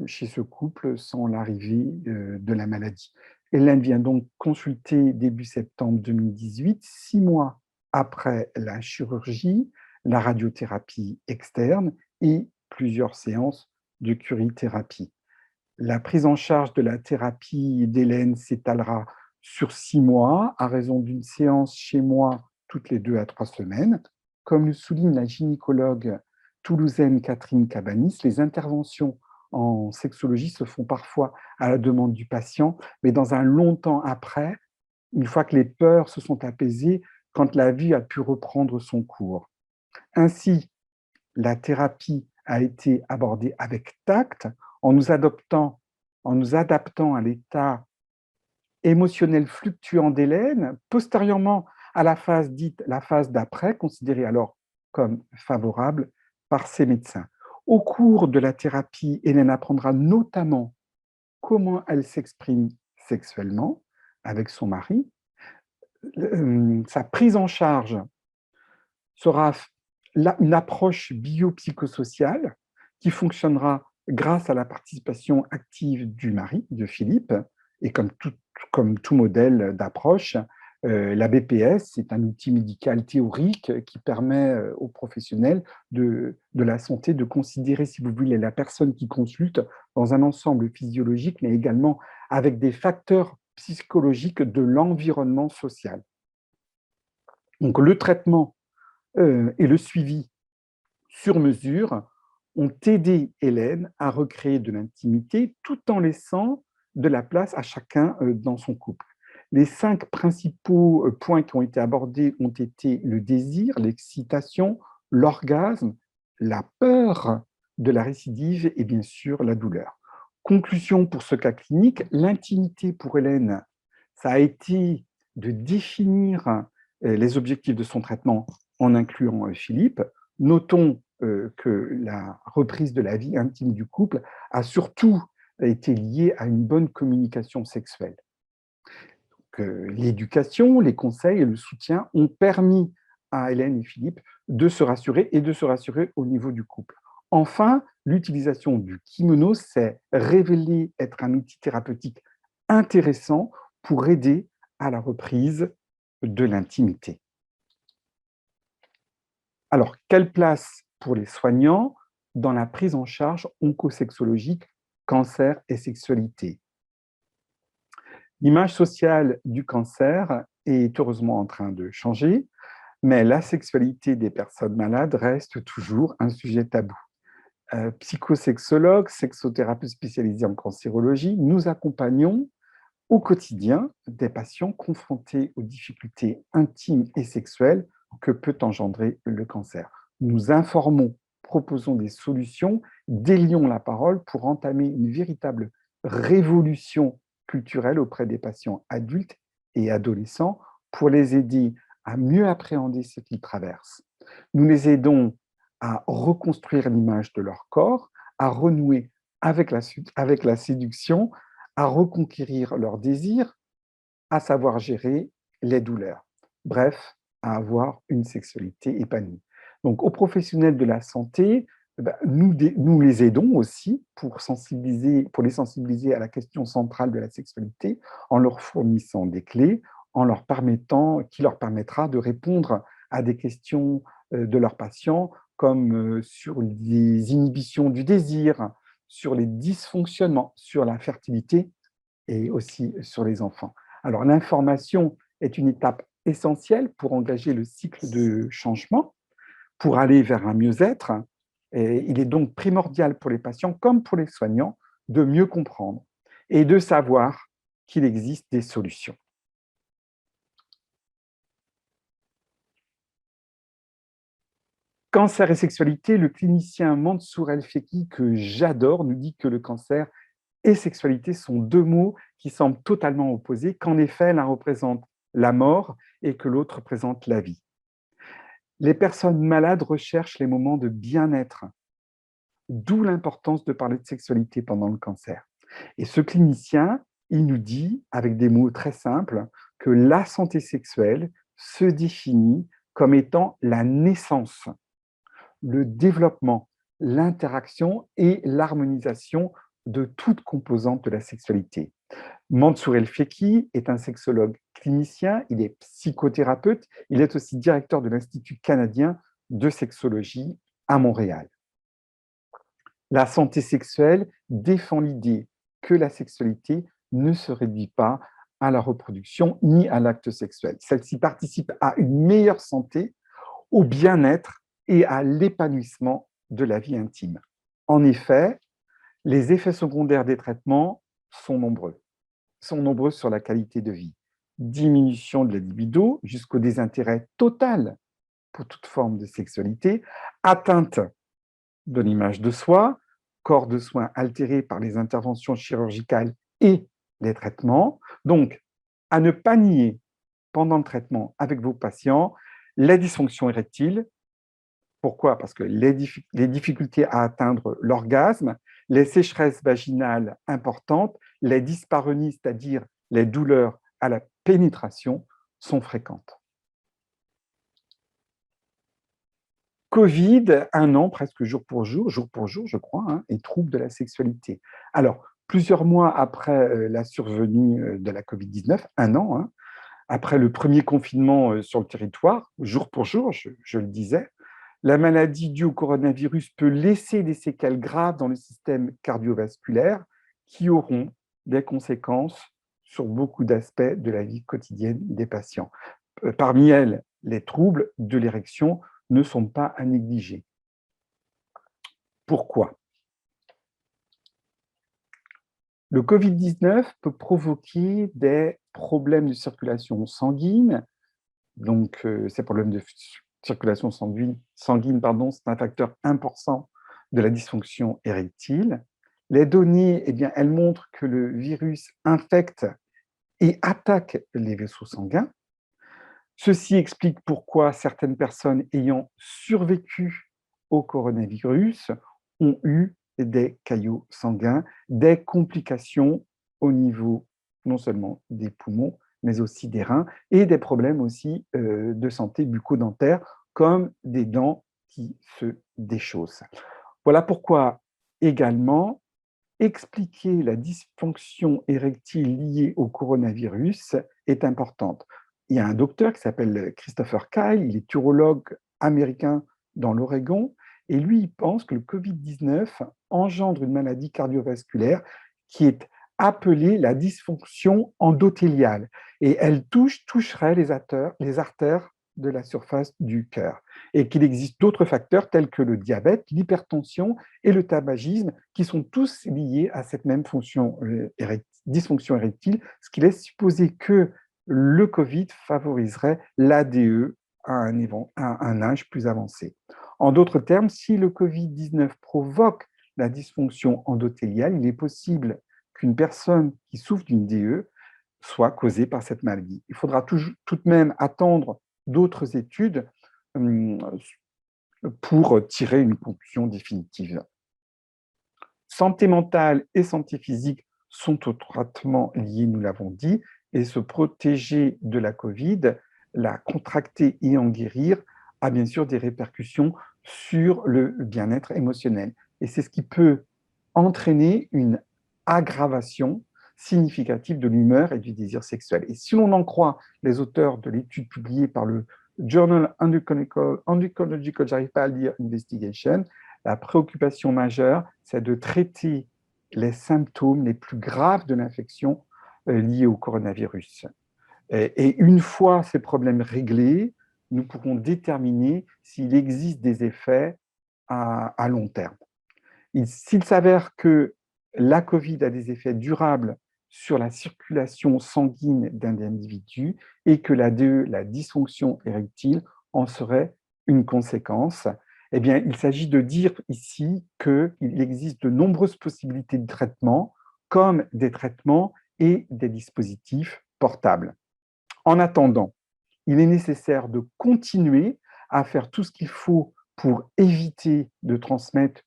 chez ce couple sans l'arrivée de la maladie. Hélène vient donc consulter début septembre 2018, 6 mois après la chirurgie, la radiothérapie externe et plusieurs séances de curithérapie. La prise en charge de la thérapie d'Hélène s'étalera sur 6 mois à raison d'une séance chez moi toutes les 2 à 3 semaines. Comme le souligne la gynécologue toulousaine Catherine Cabanis, les interventions en sexologie se font parfois à la demande du patient, mais dans un long temps après, une fois que les peurs se sont apaisées, quand la vie a pu reprendre son cours. Ainsi, la thérapie a été abordée avec tact, en nous adaptant à l'état émotionnel fluctuant d'Hélène, postérieurement à la phase dite la phase d'après, considérée alors comme favorable par ses médecins. Au cours de la thérapie, Hélène apprendra notamment comment elle s'exprime sexuellement avec son mari. Sa prise en charge sera une approche biopsychosociale qui fonctionnera grâce à la participation active du mari, de Philippe, et comme tout modèle d'approche, la BPS, c'est un outil médical théorique qui permet aux professionnels de la santé de considérer, si vous voulez, la personne qui consulte dans un ensemble physiologique, mais également avec des facteurs psychologiques de l'environnement social. Donc, le traitement et le suivi sur mesure ont aidé Hélène à recréer de l'intimité tout en laissant de la place à chacun dans son couple. Les 5 principaux points qui ont été abordés ont été le désir, l'excitation, l'orgasme, la peur de la récidive et bien sûr la douleur. Conclusion pour ce cas clinique, l'intimité pour Hélène, ça a été de définir les objectifs de son traitement en incluant Philippe. Notons que la reprise de la vie intime du couple a surtout été liée à une bonne communication sexuelle. L'éducation, les conseils et le soutien ont permis à Hélène et Philippe de se rassurer et de se rassurer au niveau du couple. Enfin, l'utilisation du kimono s'est révélée être un outil thérapeutique intéressant pour aider à la reprise de l'intimité. Alors, quelle place pour les soignants dans la prise en charge oncosexologique, cancer et sexualité? L'image sociale du cancer est heureusement en train de changer, mais la sexualité des personnes malades reste toujours un sujet tabou. Psychosexologues, sexothérapeutes spécialisés en cancérologie, nous accompagnons au quotidien des patients confrontés aux difficultés intimes et sexuelles que peut engendrer le cancer. Nous informons, proposons des solutions, délions la parole pour entamer une véritable révolution culturelle auprès des patients adultes et adolescents pour les aider à mieux appréhender ce qu'ils traversent. Nous les aidons à reconstruire l'image de leur corps, à renouer avec la séduction, à reconquérir leurs désirs, à savoir gérer les douleurs. Bref, à avoir une sexualité épanouie. Donc, aux professionnels de la santé, nous les aidons aussi pour les sensibiliser à la question centrale de la sexualité en leur fournissant des clés, qui leur permettra de répondre à des questions de leurs patients comme sur les inhibitions du désir, sur les dysfonctionnements, sur la fertilité et aussi sur les enfants. Alors, l'information est une étape essentielle pour engager le cycle de changement, pour aller vers un mieux-être. Et il est donc primordial pour les patients comme pour les soignants de mieux comprendre et de savoir qu'il existe des solutions. Cancer et sexualité, le clinicien Mansour El-Feki, que j'adore, nous dit que le cancer et sexualité sont 2 mots qui semblent totalement opposés, qu'en effet, l'un représente la mort et que l'autre représente la vie. Les personnes malades recherchent les moments de bien-être, d'où l'importance de parler de sexualité pendant le cancer. Et ce clinicien, il nous dit, avec des mots très simples, que la santé sexuelle se définit comme étant la naissance, le développement, l'interaction et l'harmonisation de toute composante de la sexualité. Mansour El-Feki est un sexologue clinicien, il est psychothérapeute, il est aussi directeur de l'Institut canadien de sexologie à Montréal. La santé sexuelle défend l'idée que la sexualité ne se réduit pas à la reproduction ni à l'acte sexuel. Celle-ci participe à une meilleure santé, au bien-être et à l'épanouissement de la vie intime. En effet, les effets secondaires des traitements sont nombreux sur la qualité de vie. Diminution de la libido jusqu'au désintérêt total pour toute forme de sexualité, atteinte de l'image de soi, corps de soins altéré par les interventions chirurgicales et les traitements. Donc, à ne pas nier pendant le traitement avec vos patients la dysfonction érectile, Pourquoi? Parce que les difficultés à atteindre l'orgasme, les sécheresses vaginales importantes, les dyspareunies, c'est-à-dire les douleurs à la pénétration, sont fréquentes. Covid, un an, presque jour pour jour, je crois, hein, et troubles de la sexualité. Alors, plusieurs mois après la survenue de la Covid-19, un an, hein, après le premier confinement sur le territoire, jour pour jour, je le disais, la maladie due au coronavirus peut laisser des séquelles graves dans le système cardiovasculaire qui auront des conséquences sur beaucoup d'aspects de la vie quotidienne des patients. Parmi elles, les troubles de l'érection ne sont pas à négliger. Pourquoi? Le Covid-19 peut provoquer des problèmes de circulation sanguine. Donc, ces problèmes de circulation sanguine, c'est un facteur important de la dysfonction érectile. Les données, eh bien, elles montrent que le virus infecte et attaque les vaisseaux sanguins. Ceci explique pourquoi certaines personnes ayant survécu au coronavirus ont eu des caillots sanguins, des complications au niveau non seulement des poumons, mais aussi des reins, et des problèmes aussi de santé bucco-dentaire, comme des dents qui se déchaussent. Voilà pourquoi également expliquer la dysfonction érectile liée au coronavirus est importante. Il y a un docteur qui s'appelle Christopher Kyle, il est urologue américain dans l'Oregon, et lui, il pense que le Covid-19 engendre une maladie cardiovasculaire qui est appelée la dysfonction endothéliale, et elle toucherait les artères de la surface du cœur, et qu'il existe d'autres facteurs tels que le diabète, l'hypertension et le tabagisme qui sont tous liés à cette même dysfonction érectile, ce qui laisse supposer que le Covid favoriserait l'ADE à un âge plus avancé. En d'autres termes, si le Covid-19 provoque la dysfonction endothéliale, il est possible qu'une personne qui souffre d'une DE soit causée par cette maladie. Il faudra tout de même attendre d'autres études pour tirer une conclusion définitive. Santé mentale et santé physique sont étroitement liées, nous l'avons dit, et se protéger de la Covid, la contracter et en guérir, a bien sûr des répercussions sur le bien-être émotionnel. Et c'est ce qui peut entraîner une aggravation significative de l'humeur et du désir sexuel. Et si l'on en croit les auteurs de l'étude publiée par le Journal Endocrinological, j'arrive pas à le dire, Investigation, la préoccupation majeure, c'est de traiter les symptômes les plus graves de l'infection liée au coronavirus. Et une fois ces problèmes réglés, nous pourrons déterminer s'il existe des effets à long terme. S'il s'avère que la COVID a des effets durables sur la circulation sanguine d'un individu et que la DE, la dysfonction érectile, en serait une conséquence, eh bien, il s'agit de dire ici qu'il existe de nombreuses possibilités de traitement, comme des traitements et des dispositifs portables. En attendant, il est nécessaire de continuer à faire tout ce qu'il faut pour éviter de transmettre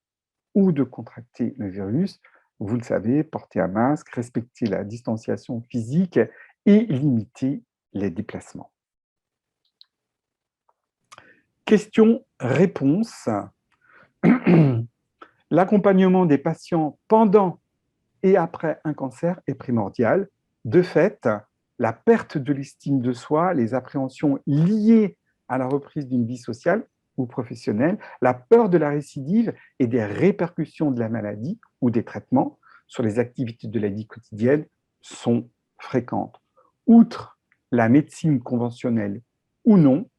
ou de contracter le virus. Vous le savez, porter un masque, respecter la distanciation physique et limiter les déplacements. Question-réponse. L'accompagnement des patients pendant et après un cancer est primordial. De fait, la perte de l'estime de soi, les appréhensions liées à la reprise d'une vie sociale ou professionnelle, la peur de la récidive et des répercussions de la maladie ou des traitements sur les activités de la vie quotidienne sont fréquentes. Outre la médecine conventionnelle ou non,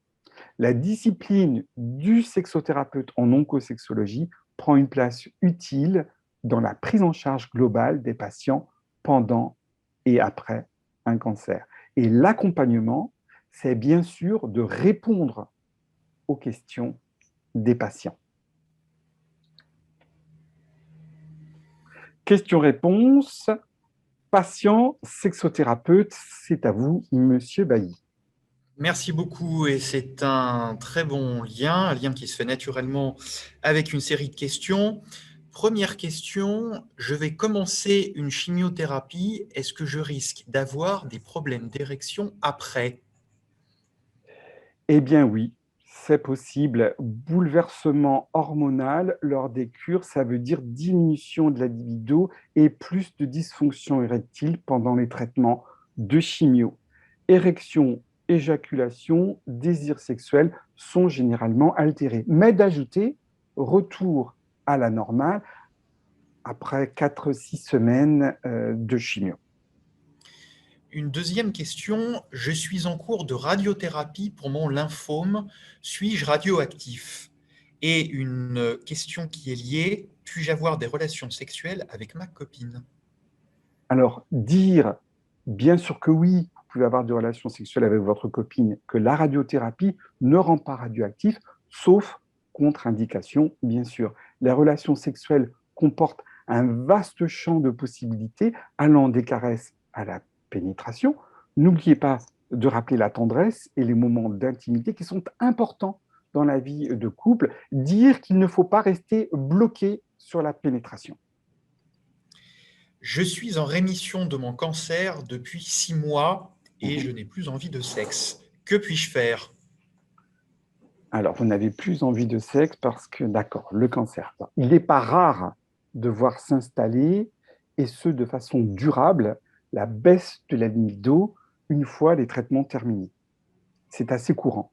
la discipline du sexothérapeute en oncosexologie prend une place utile dans la prise en charge globale des patients pendant et après un cancer. Et l'accompagnement, c'est bien sûr de répondre aux questions des patients. Question-réponse. Patient, sexothérapeute, c'est à vous, Monsieur Bailly. Merci beaucoup et c'est un très bon lien, un lien qui se fait naturellement avec une série de questions. Première question, je vais commencer une chimiothérapie. Est-ce que je risque d'avoir des problèmes d'érection après? Eh bien oui, c'est possible. Bouleversement hormonal lors des cures, ça veut dire diminution de la libido et plus de dysfonction érectile pendant les traitements de chimio. Érection, éjaculation, désir sexuel sont généralement altérés. Mais d'ajouter, retour à la normale après 4 6 semaines de chimio. Une deuxième question, je suis en cours de radiothérapie pour mon lymphome. Suis-je radioactif? Et une question qui est liée, puis-je avoir des relations sexuelles avec ma copine? Alors, dire bien sûr que oui, vous pouvez avoir des relations sexuelles avec votre copine, que la radiothérapie ne rend pas radioactif, sauf contre-indication, bien sûr. Les relations sexuelles comportent un vaste champ de possibilités, allant des caresses à la pénétration. N'oubliez pas de rappeler la tendresse et les moments d'intimité qui sont importants dans la vie de couple. Dire qu'il ne faut pas rester bloqué sur la pénétration. Je suis en rémission de mon cancer depuis 6 mois et je Mhm. n'ai plus envie de sexe. Que puis-je faire? Alors, vous n'avez plus envie de sexe parce que, d'accord, le cancer. Il n'est pas rare de voir s'installer, et ce de façon durable, la baisse de la libido une fois les traitements terminés. C'est assez courant.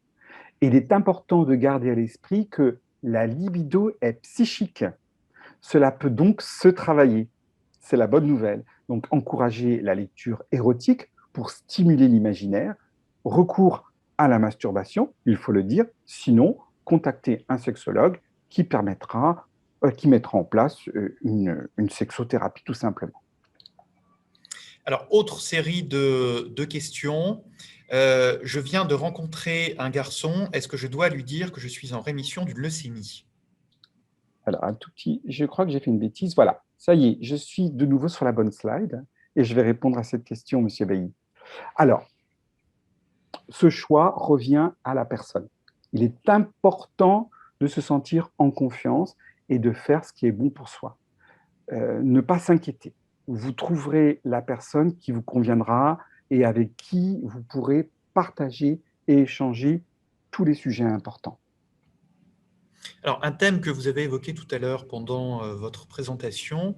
Et il est important de garder à l'esprit que la libido est psychique. Cela peut donc se travailler. C'est la bonne nouvelle. Donc, encourager la lecture érotique pour stimuler l'imaginaire, recours à la masturbation, il faut le dire, sinon, contacter un sexologue qui mettra en place une sexothérapie tout simplement. Alors, autre série de questions. Je viens de rencontrer un garçon. Est-ce que je dois lui dire que je suis en rémission d'une leucémie? Alors, un tout petit, je crois que j'ai fait une bêtise. Voilà, ça y est, je suis de nouveau sur la bonne slide et je vais répondre à cette question, Monsieur Bailly. Alors, ce choix revient à la personne. Il est important de se sentir en confiance et de faire ce qui est bon pour soi. Ne pas s'inquiéter. Vous trouverez la personne qui vous conviendra et avec qui vous pourrez partager et échanger tous les sujets importants. Alors, un thème que vous avez évoqué tout à l'heure pendant votre présentation,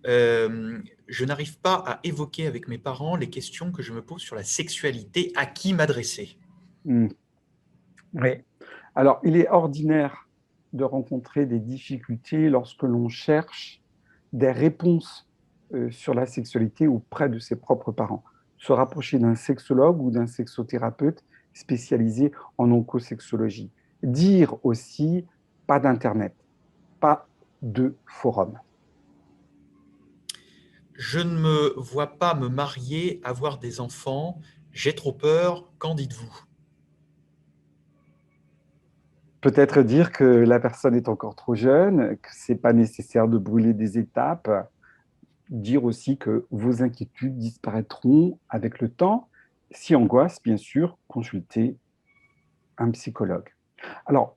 je n'arrive pas à évoquer avec mes parents les questions que je me pose sur la sexualité, à qui m'adresser. Mmh. Oui. Alors, il est ordinaire de rencontrer des difficultés lorsque l'on cherche des réponses sur la sexualité auprès de ses propres parents. Se rapprocher d'un sexologue ou d'un sexothérapeute spécialisé en oncosexologie. Dire aussi pas d'Internet, pas de forum. Je ne me vois pas me marier, avoir des enfants. J'ai trop peur. Qu'en dites-vous? Peut-être dire que la personne est encore trop jeune, que ce n'est pas nécessaire de brûler des étapes. Dire aussi que vos inquiétudes disparaîtront avec le temps. Si angoisse, bien sûr, consultez un psychologue. Alors,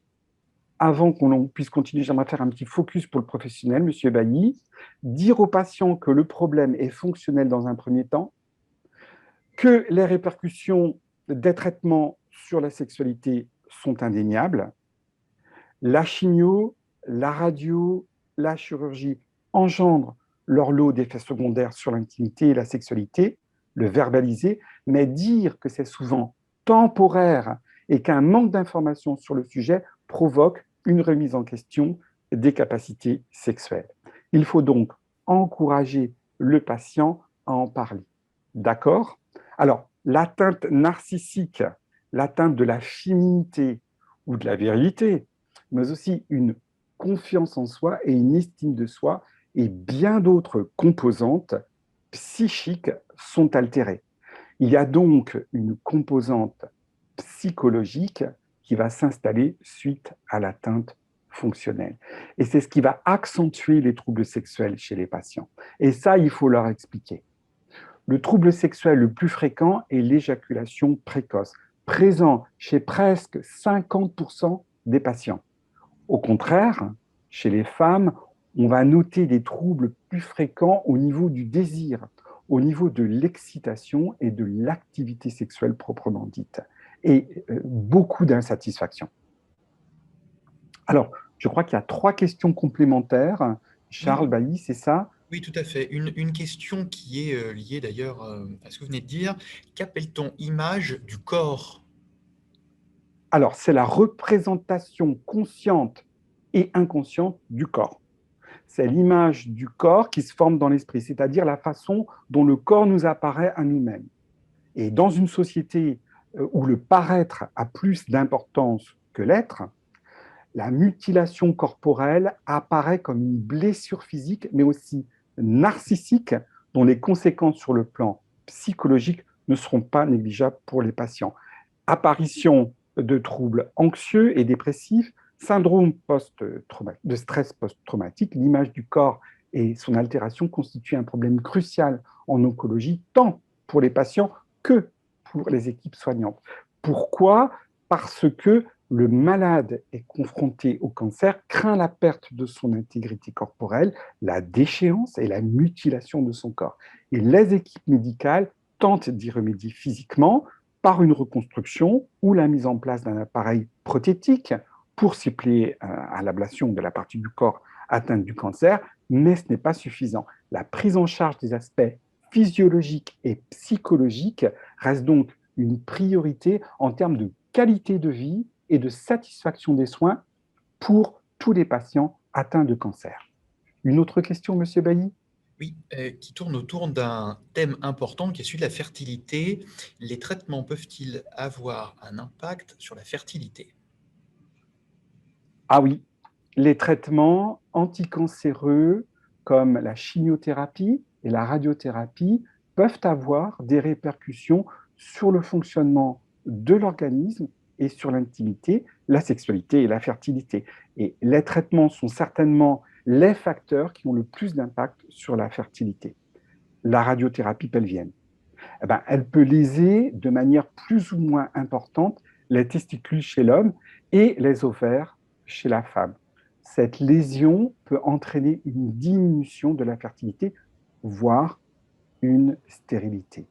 avant qu'on puisse continuer, j'aimerais faire un petit focus pour le professionnel, Monsieur Bailly. Dire aux patients que le problème est fonctionnel dans un premier temps, que les répercussions des traitements sur la sexualité sont indéniables. La chimio, la radio, la chirurgie engendrent leur lot d'effets secondaires sur l'intimité et la sexualité, le verbaliser, mais dire que c'est souvent temporaire et qu'un manque d'information sur le sujet provoque une remise en question des capacités sexuelles. Il faut donc encourager le patient à en parler. D'accord? Alors, l'atteinte narcissique, l'atteinte de la féminité ou de la virilité, mais aussi une confiance en soi et une estime de soi et bien d'autres composantes psychiques sont altérées. Il y a donc une composante psychologique qui va s'installer suite à l'atteinte fonctionnelle. Et c'est ce qui va accentuer les troubles sexuels chez les patients. Et ça, il faut leur expliquer. Le trouble sexuel le plus fréquent est l'éjaculation précoce, présent chez presque 50% des patients. Au contraire, chez les femmes, on va noter des troubles plus fréquents au niveau du désir, au niveau de l'excitation et de l'activité sexuelle proprement dite, et beaucoup d'insatisfaction. Alors, je crois qu'il y a 3 questions complémentaires. Charles Oui, Bailly, c'est ça? oui, tout à fait. Une question qui est liée d'ailleurs à ce que vous venez de dire. Qu'appelle-t-on image du corps? Alors, c'est la représentation consciente et inconsciente du corps. C'est l'image du corps qui se forme dans l'esprit, c'est-à-dire la façon dont le corps nous apparaît à nous-mêmes. Et dans une société où le paraître a plus d'importance que l'être, la mutilation corporelle apparaît comme une blessure physique, mais aussi narcissique, dont les conséquences sur le plan psychologique ne seront pas négligeables pour les patients. Apparition de troubles anxieux et dépressifs, syndrome de stress post-traumatique, l'image du corps et son altération constituent un problème crucial en oncologie, tant pour les patients que pour les équipes soignantes. Pourquoi? Parce que le malade est confronté au cancer, craint la perte de son intégrité corporelle, la déchéance et la mutilation de son corps. Et les équipes médicales tentent d'y remédier physiquement par une reconstruction ou la mise en place d'un appareil prothétique pour suppléer à l'ablation de la partie du corps atteinte du cancer, mais ce n'est pas suffisant. La prise en charge des aspects physiologiques et psychologiques reste donc une priorité en termes de qualité de vie et de satisfaction des soins pour tous les patients atteints de cancer. Une autre question, Monsieur Bailly? Oui, qui tourne autour d'un thème important qui est celui de la fertilité. Les traitements peuvent-ils avoir un impact sur la fertilité? Ah oui, les traitements anticancéreux comme la chimiothérapie et la radiothérapie peuvent avoir des répercussions sur le fonctionnement de l'organisme et sur l'intimité, la sexualité et la fertilité. Et les traitements sont certainement les facteurs qui ont le plus d'impact sur la fertilité. La radiothérapie pelvienne, eh ben, elle peut léser de manière plus ou moins importante les testicules chez l'homme et les ovaires chez la femme. Cette lésion peut entraîner une diminution de la fertilité, voire une stérilité.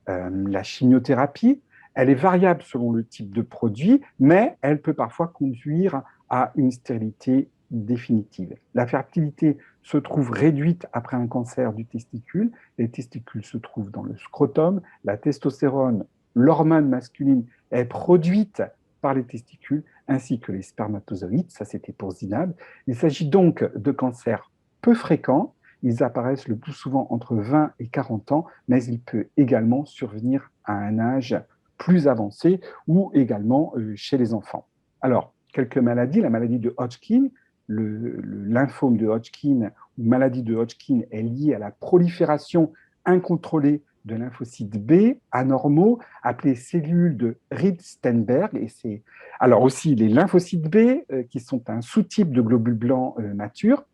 La chimiothérapie, elle est variable selon le type de produit, mais elle peut parfois conduire à une stérilité définitive. La fertilité se trouve réduite après un cancer du testicule. Les testicules se trouvent dans le scrotum. La testostérone, l'hormone masculine, est produite par les testicules ainsi que les spermatozoïdes. Ça, c'était pour Zinab. Il s'agit donc de cancers peu fréquents. Ils apparaissent le plus souvent entre 20 et 40 ans, mais il peut également survenir à un âge plus avancé ou également chez les enfants. Alors, quelques maladies, la maladie de Hodgkin, le lymphome de Hodgkin ou maladie de Hodgkin est liée à la prolifération incontrôlée de lymphocytes B anormaux, appelés cellules de Reed-Steinberg. Et c'est alors aussi les lymphocytes B, qui sont un sous-type de globules blancs matures,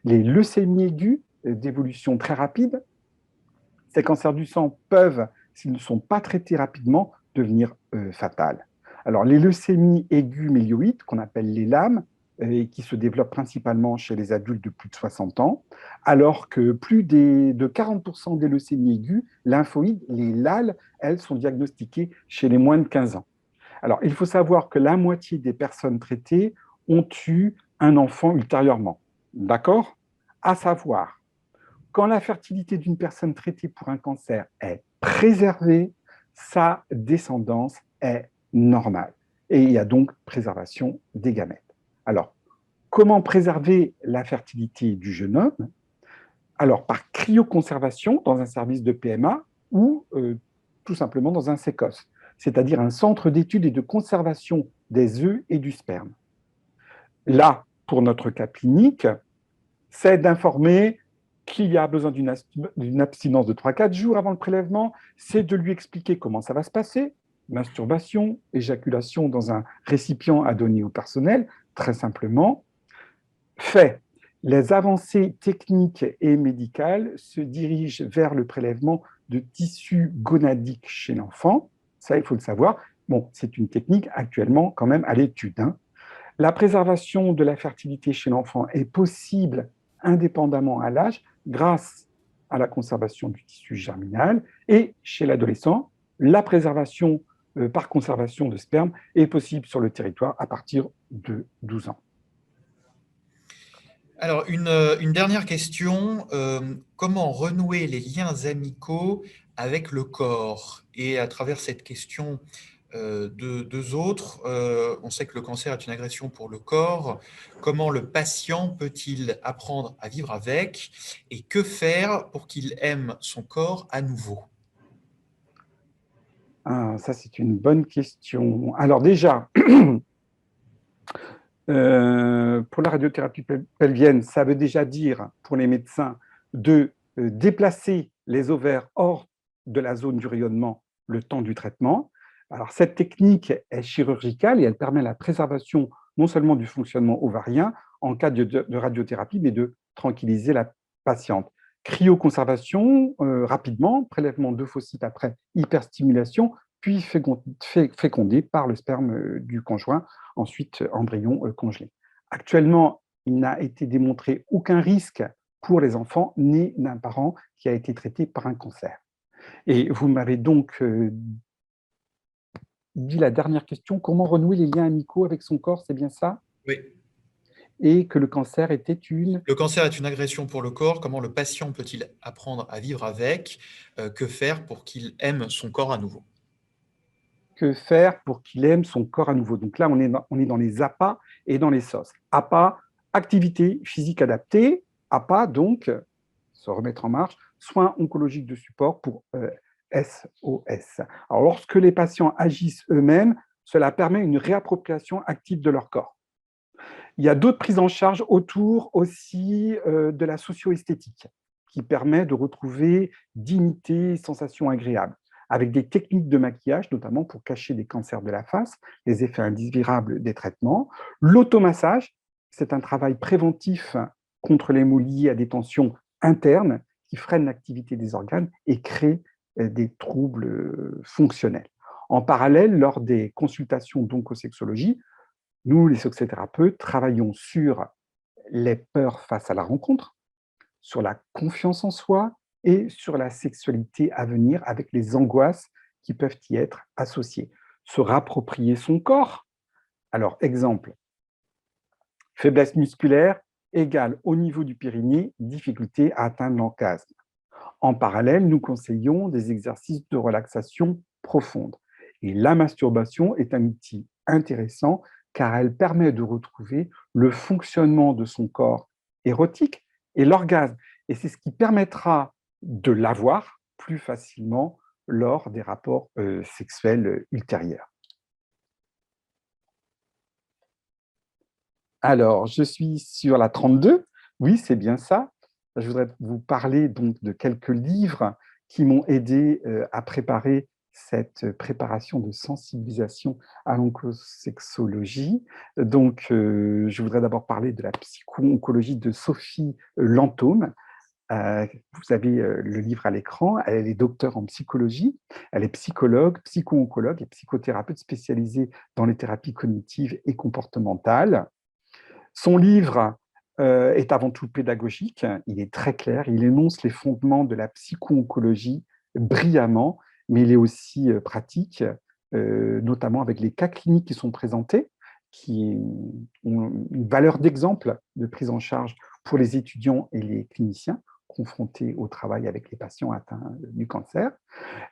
les leucémies aiguës d'évolution très rapide. Ces cancers du sang peuvent, s'ils ne sont pas traités rapidement, devenir fatals. Alors, les leucémies aiguës mélioïdes, qu'on appelle les LAM, et qui se développent principalement chez les adultes de plus de 60 ans, alors que plus de 40% des leucémies aiguës lymphoïdes, les LAL, elles sont diagnostiquées chez les moins de 15 ans. Alors, il faut savoir que la moitié des personnes traitées ont eu un enfant ultérieurement. D'accord? À savoir, quand la fertilité d'une personne traitée pour un cancer est préservée, sa descendance est normale. Et il y a donc préservation des gamètes. Alors, comment préserver la fertilité du jeune homme? Alors, par cryoconservation dans un service de PMA ou tout simplement dans un sécos, c'est-à-dire un centre d'études et de conservation des œufs et du sperme. Là, pour notre cas clinique, c'est d'informer qu'il y a besoin d'une abstinence de 3-4 jours avant le prélèvement, c'est de lui expliquer comment ça va se passer, masturbation, éjaculation dans un récipient à donner au personnel, très simplement. Fait, les avancées techniques et médicales se dirigent vers le prélèvement de tissus gonadiques chez l'enfant, ça il faut le savoir. Bon, c'est une technique actuellement quand même à l'étude, hein. La préservation de la fertilité chez l'enfant est possible indépendamment à l'âge grâce à la conservation du tissu germinal. Et chez l'adolescent, la préservation par conservation de sperme est possible sur le territoire à partir de 12 ans. Alors, une dernière question. Comment renouer les liens amicaux avec le corps? Et à travers cette question, deux autres, on sait que le cancer est une agression pour le corps. Comment le patient peut-il apprendre à vivre avec? Et que faire pour qu'il aime son corps à nouveau? Ah, ça, c'est une bonne question. Alors déjà, pour la radiothérapie pelvienne, ça veut déjà dire, pour les médecins, de déplacer les ovaires hors de la zone du rayonnement le temps du traitement. Alors, cette technique est chirurgicale et elle permet la préservation non seulement du fonctionnement ovarien en cas de radiothérapie, mais de tranquilliser la patiente. Cryoconservation, rapidement, prélèvement d'ovocytes après hyperstimulation, puis fécondé par le sperme du conjoint, ensuite embryon congelé. Actuellement, il n'a été démontré aucun risque pour les enfants nés d'un parent qui a été traité par un cancer. Et vous m'avez donc dit la dernière question, comment renouer les liens amicaux avec son corps, c'est bien ça? Oui. Et que le cancer était une... Le cancer est une agression pour le corps. Comment le patient peut-il apprendre à vivre avec? Que faire pour qu'il aime son corps à nouveau? Que faire pour qu'il aime son corps à nouveau? Donc là, on est dans les APA et dans les SOS. APA, activité physique adaptée. APA, donc, se remettre en marche, soins oncologiques de support pour SOS. Alors, lorsque les patients agissent eux-mêmes, cela permet une réappropriation active de leur corps. Il y a d'autres prises en charge autour aussi de la socio-esthétique qui permet de retrouver dignité et sensations agréables, avec des techniques de maquillage, notamment pour cacher des cancers de la face, les effets indésirables des traitements. L'automassage, c'est un travail préventif contre les maux liés à des tensions internes qui freinent l'activité des organes et créent des troubles fonctionnels. En parallèle, lors des consultations d'oncosexologie, nous, les sexothérapeutes, travaillons sur les peurs face à la rencontre, sur la confiance en soi et sur la sexualité à venir avec les angoisses qui peuvent y être associées. Se rapproprier son corps. Alors, exemple, faiblesse musculaire égale au niveau du périnée, difficulté à atteindre l'orgasme. En parallèle, nous conseillons des exercices de relaxation profonde. Et la masturbation est un outil intéressant car elle permet de retrouver le fonctionnement de son corps érotique et l'orgasme. Et c'est ce qui permettra de l'avoir plus facilement lors des rapports sexuels ultérieurs. Alors, je suis sur la 32. Oui, c'est bien ça. Je voudrais vous parler donc de quelques livres qui m'ont aidé à préparer cette préparation de sensibilisation à l'oncosexologie. Donc, je voudrais d'abord parler de la psycho-oncologie de Sophie Lantôme. Vous avez le livre à l'écran. Elle est docteure en psychologie. Elle est psychologue, psycho-oncologue et psychothérapeute spécialisée dans les thérapies cognitives et comportementales. Son livre est avant tout pédagogique, il est très clair, il énonce les fondements de la psycho-oncologie brillamment, mais il est aussi pratique, notamment avec les cas cliniques qui sont présentés, qui ont une valeur d'exemple de prise en charge pour les étudiants et les cliniciens confrontés au travail avec les patients atteints du cancer.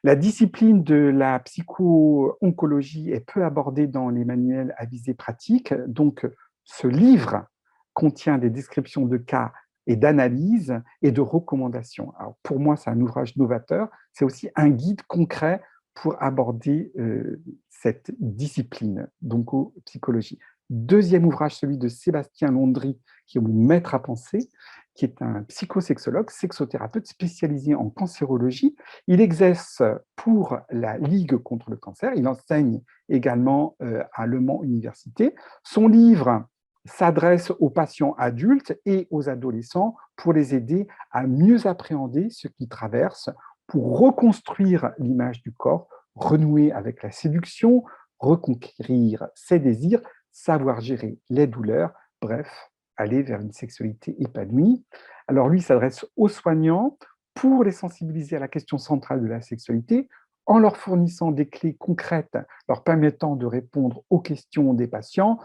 La discipline de la psycho-oncologie est peu abordée dans les manuels à visée pratique, donc ce livre contient des descriptions de cas et d'analyses et de recommandations. Alors pour moi, c'est un ouvrage novateur, c'est aussi un guide concret pour aborder cette discipline d'oncopsychologie. Deuxième ouvrage, celui de Sébastien Londry, qui est mon maître à penser, qui est un psychosexologue, sexothérapeute spécialisé en cancérologie. Il exerce pour la Ligue contre le cancer, il enseigne également à Le Mans Université. Son livre s'adresse aux patients adultes et aux adolescents pour les aider à mieux appréhender ce qu'ils traversent, pour reconstruire l'image du corps, renouer avec la séduction, reconquérir ses désirs, savoir gérer les douleurs, bref, aller vers une sexualité épanouie. Alors lui s'adresse aux soignants pour les sensibiliser à la question centrale de la sexualité, en leur fournissant des clés concrètes leur permettant de répondre aux questions des patients,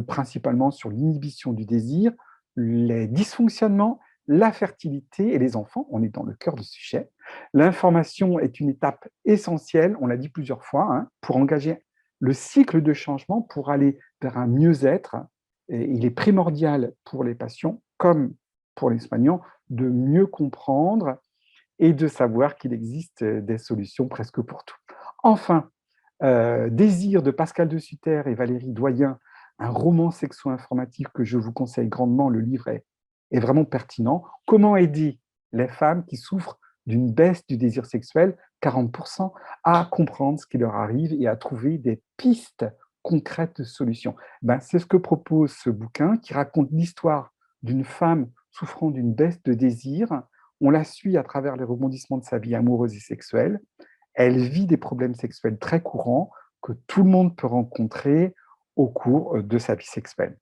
principalement sur l'inhibition du désir, les dysfonctionnements, la fertilité et les enfants. On est dans le cœur du sujet. L'information est une étape essentielle, on l'a dit plusieurs fois, hein, pour engager le cycle de changement, pour aller vers un mieux-être. Et il est primordial pour les patients, comme pour les soignants, de mieux comprendre et de savoir qu'il existe des solutions presque pour tout. Enfin, Désir de Pascal de Sutter et Valérie Doyen, un roman sexo-informatif que je vous conseille grandement, le livre est vraiment pertinent. Comment aider les femmes qui souffrent d'une baisse du désir sexuel, 40%, à comprendre ce qui leur arrive et à trouver des pistes concrètes de solutions. C'est ce que propose ce bouquin qui raconte l'histoire d'une femme souffrant d'une baisse de désir. On la suit à travers les rebondissements de sa vie amoureuse et sexuelle. Elle vit des problèmes sexuels très courants que tout le monde peut rencontrer au cours de sa vie sexuelle.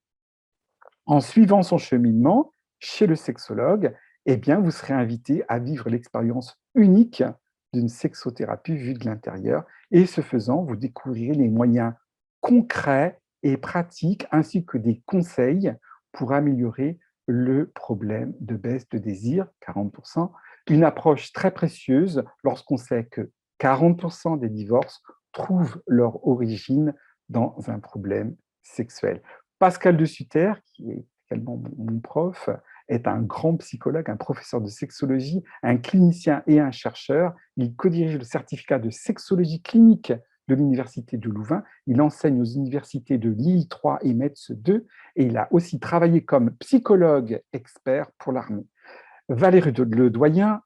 En suivant son cheminement chez le sexologue, eh bien, vous serez invité à vivre l'expérience unique d'une sexothérapie vue de l'intérieur. Et ce faisant, vous découvrirez les moyens concrets et pratiques ainsi que des conseils pour améliorer le problème de baisse de désir, 40%. Une approche très précieuse lorsqu'on sait que 40% des divorces trouvent leur origine dans un problème sexuel. Pascal de Sutter, qui est également mon prof, est un grand psychologue, un professeur de sexologie, un clinicien et un chercheur. Il co-dirige le certificat de sexologie clinique de l'Université de Louvain. Il enseigne aux universités de Lille 3 et Metz 2 et il a aussi travaillé comme psychologue expert pour l'armée. Valérie Doyen,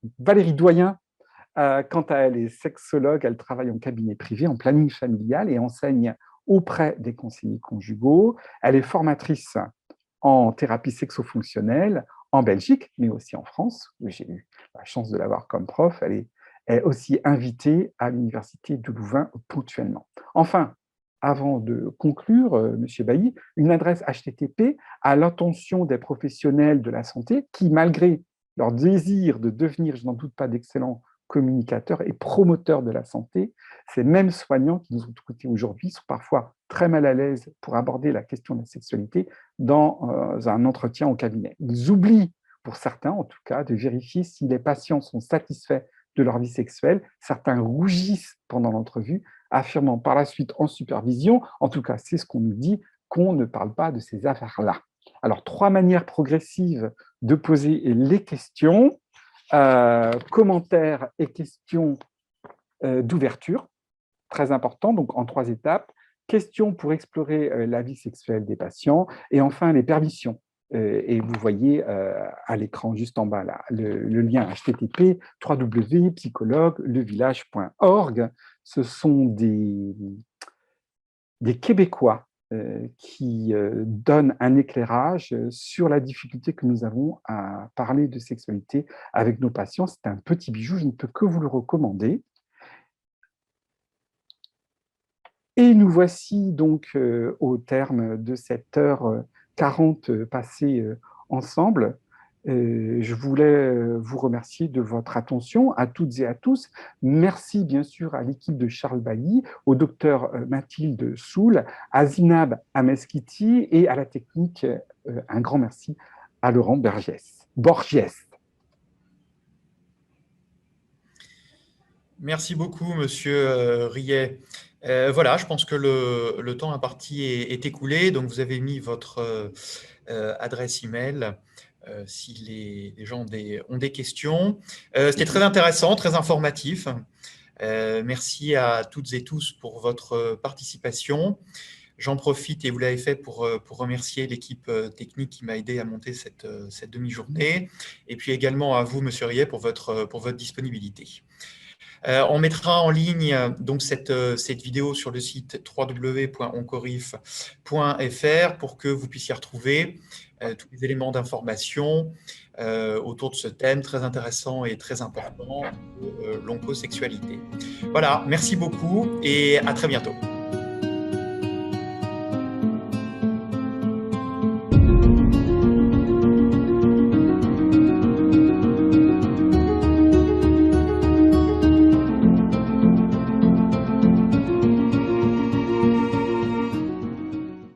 quant à elle, est sexologue, elle travaille en cabinet privé, en planning familial et enseigne auprès des conseillers conjugaux. Elle est formatrice en thérapie sexo-fonctionnelle en Belgique, mais aussi en France, où j'ai eu la chance de l'avoir comme prof. Elle est aussi invitée à l'Université de Louvain ponctuellement. Enfin, avant de conclure, Monsieur Bailly, une adresse HTTP à l'attention des professionnels de la santé qui, malgré leur désir de devenir, je n'en doute pas, d'excellents communicateurs et promoteurs de la santé, ces mêmes soignants qui nous ont écoutés aujourd'hui sont parfois très mal à l'aise pour aborder la question de la sexualité dans un entretien au cabinet. Ils oublient, pour certains en tout cas, de vérifier si les patients sont satisfaits de leur vie sexuelle. Certains rougissent pendant l'entrevue, affirmant par la suite en supervision, en tout cas c'est ce qu'on nous dit, qu'on ne parle pas de ces affaires-là. Alors, 3 manières progressives de poser les questions. Commentaires et questions d'ouverture, très important, donc en 3 étapes. Questions pour explorer la vie sexuelle des patients. Et enfin, les permissions. Et vous voyez à l'écran juste en bas là, le lien HTTP www.psychologuelevillage.org. Ce sont des Québécois qui donnent un éclairage sur la difficulté que nous avons à parler de sexualité avec nos patients. C'est un petit bijou, je ne peux que vous le recommander. Et nous voici donc au terme de cette heure 40 passée ensemble. Je voulais vous remercier de votre attention, à toutes et à tous. Merci bien sûr à l'équipe de Charles Bailly, au docteur Mathilde Soul, à Zinab Ameskiti et à la technique, un grand merci à Laurent Borges. Merci beaucoup, Monsieur Rillet. Voilà, je pense que le temps imparti est écoulé, donc vous avez mis votre adresse email si les gens ont des questions. C'était très intéressant, très informatif. Merci à toutes et tous pour votre participation. J'en profite, et vous l'avez fait, pour remercier l'équipe technique qui m'a aidé à monter cette demi-journée, et puis également à vous, Monsieur Rillet, pour votre disponibilité. On mettra en ligne donc cette vidéo sur le site www.oncorif.fr pour que vous puissiez retrouver tous les éléments d'information autour de ce thème très intéressant et très important de l'oncosexualité. Voilà, merci beaucoup et à très bientôt.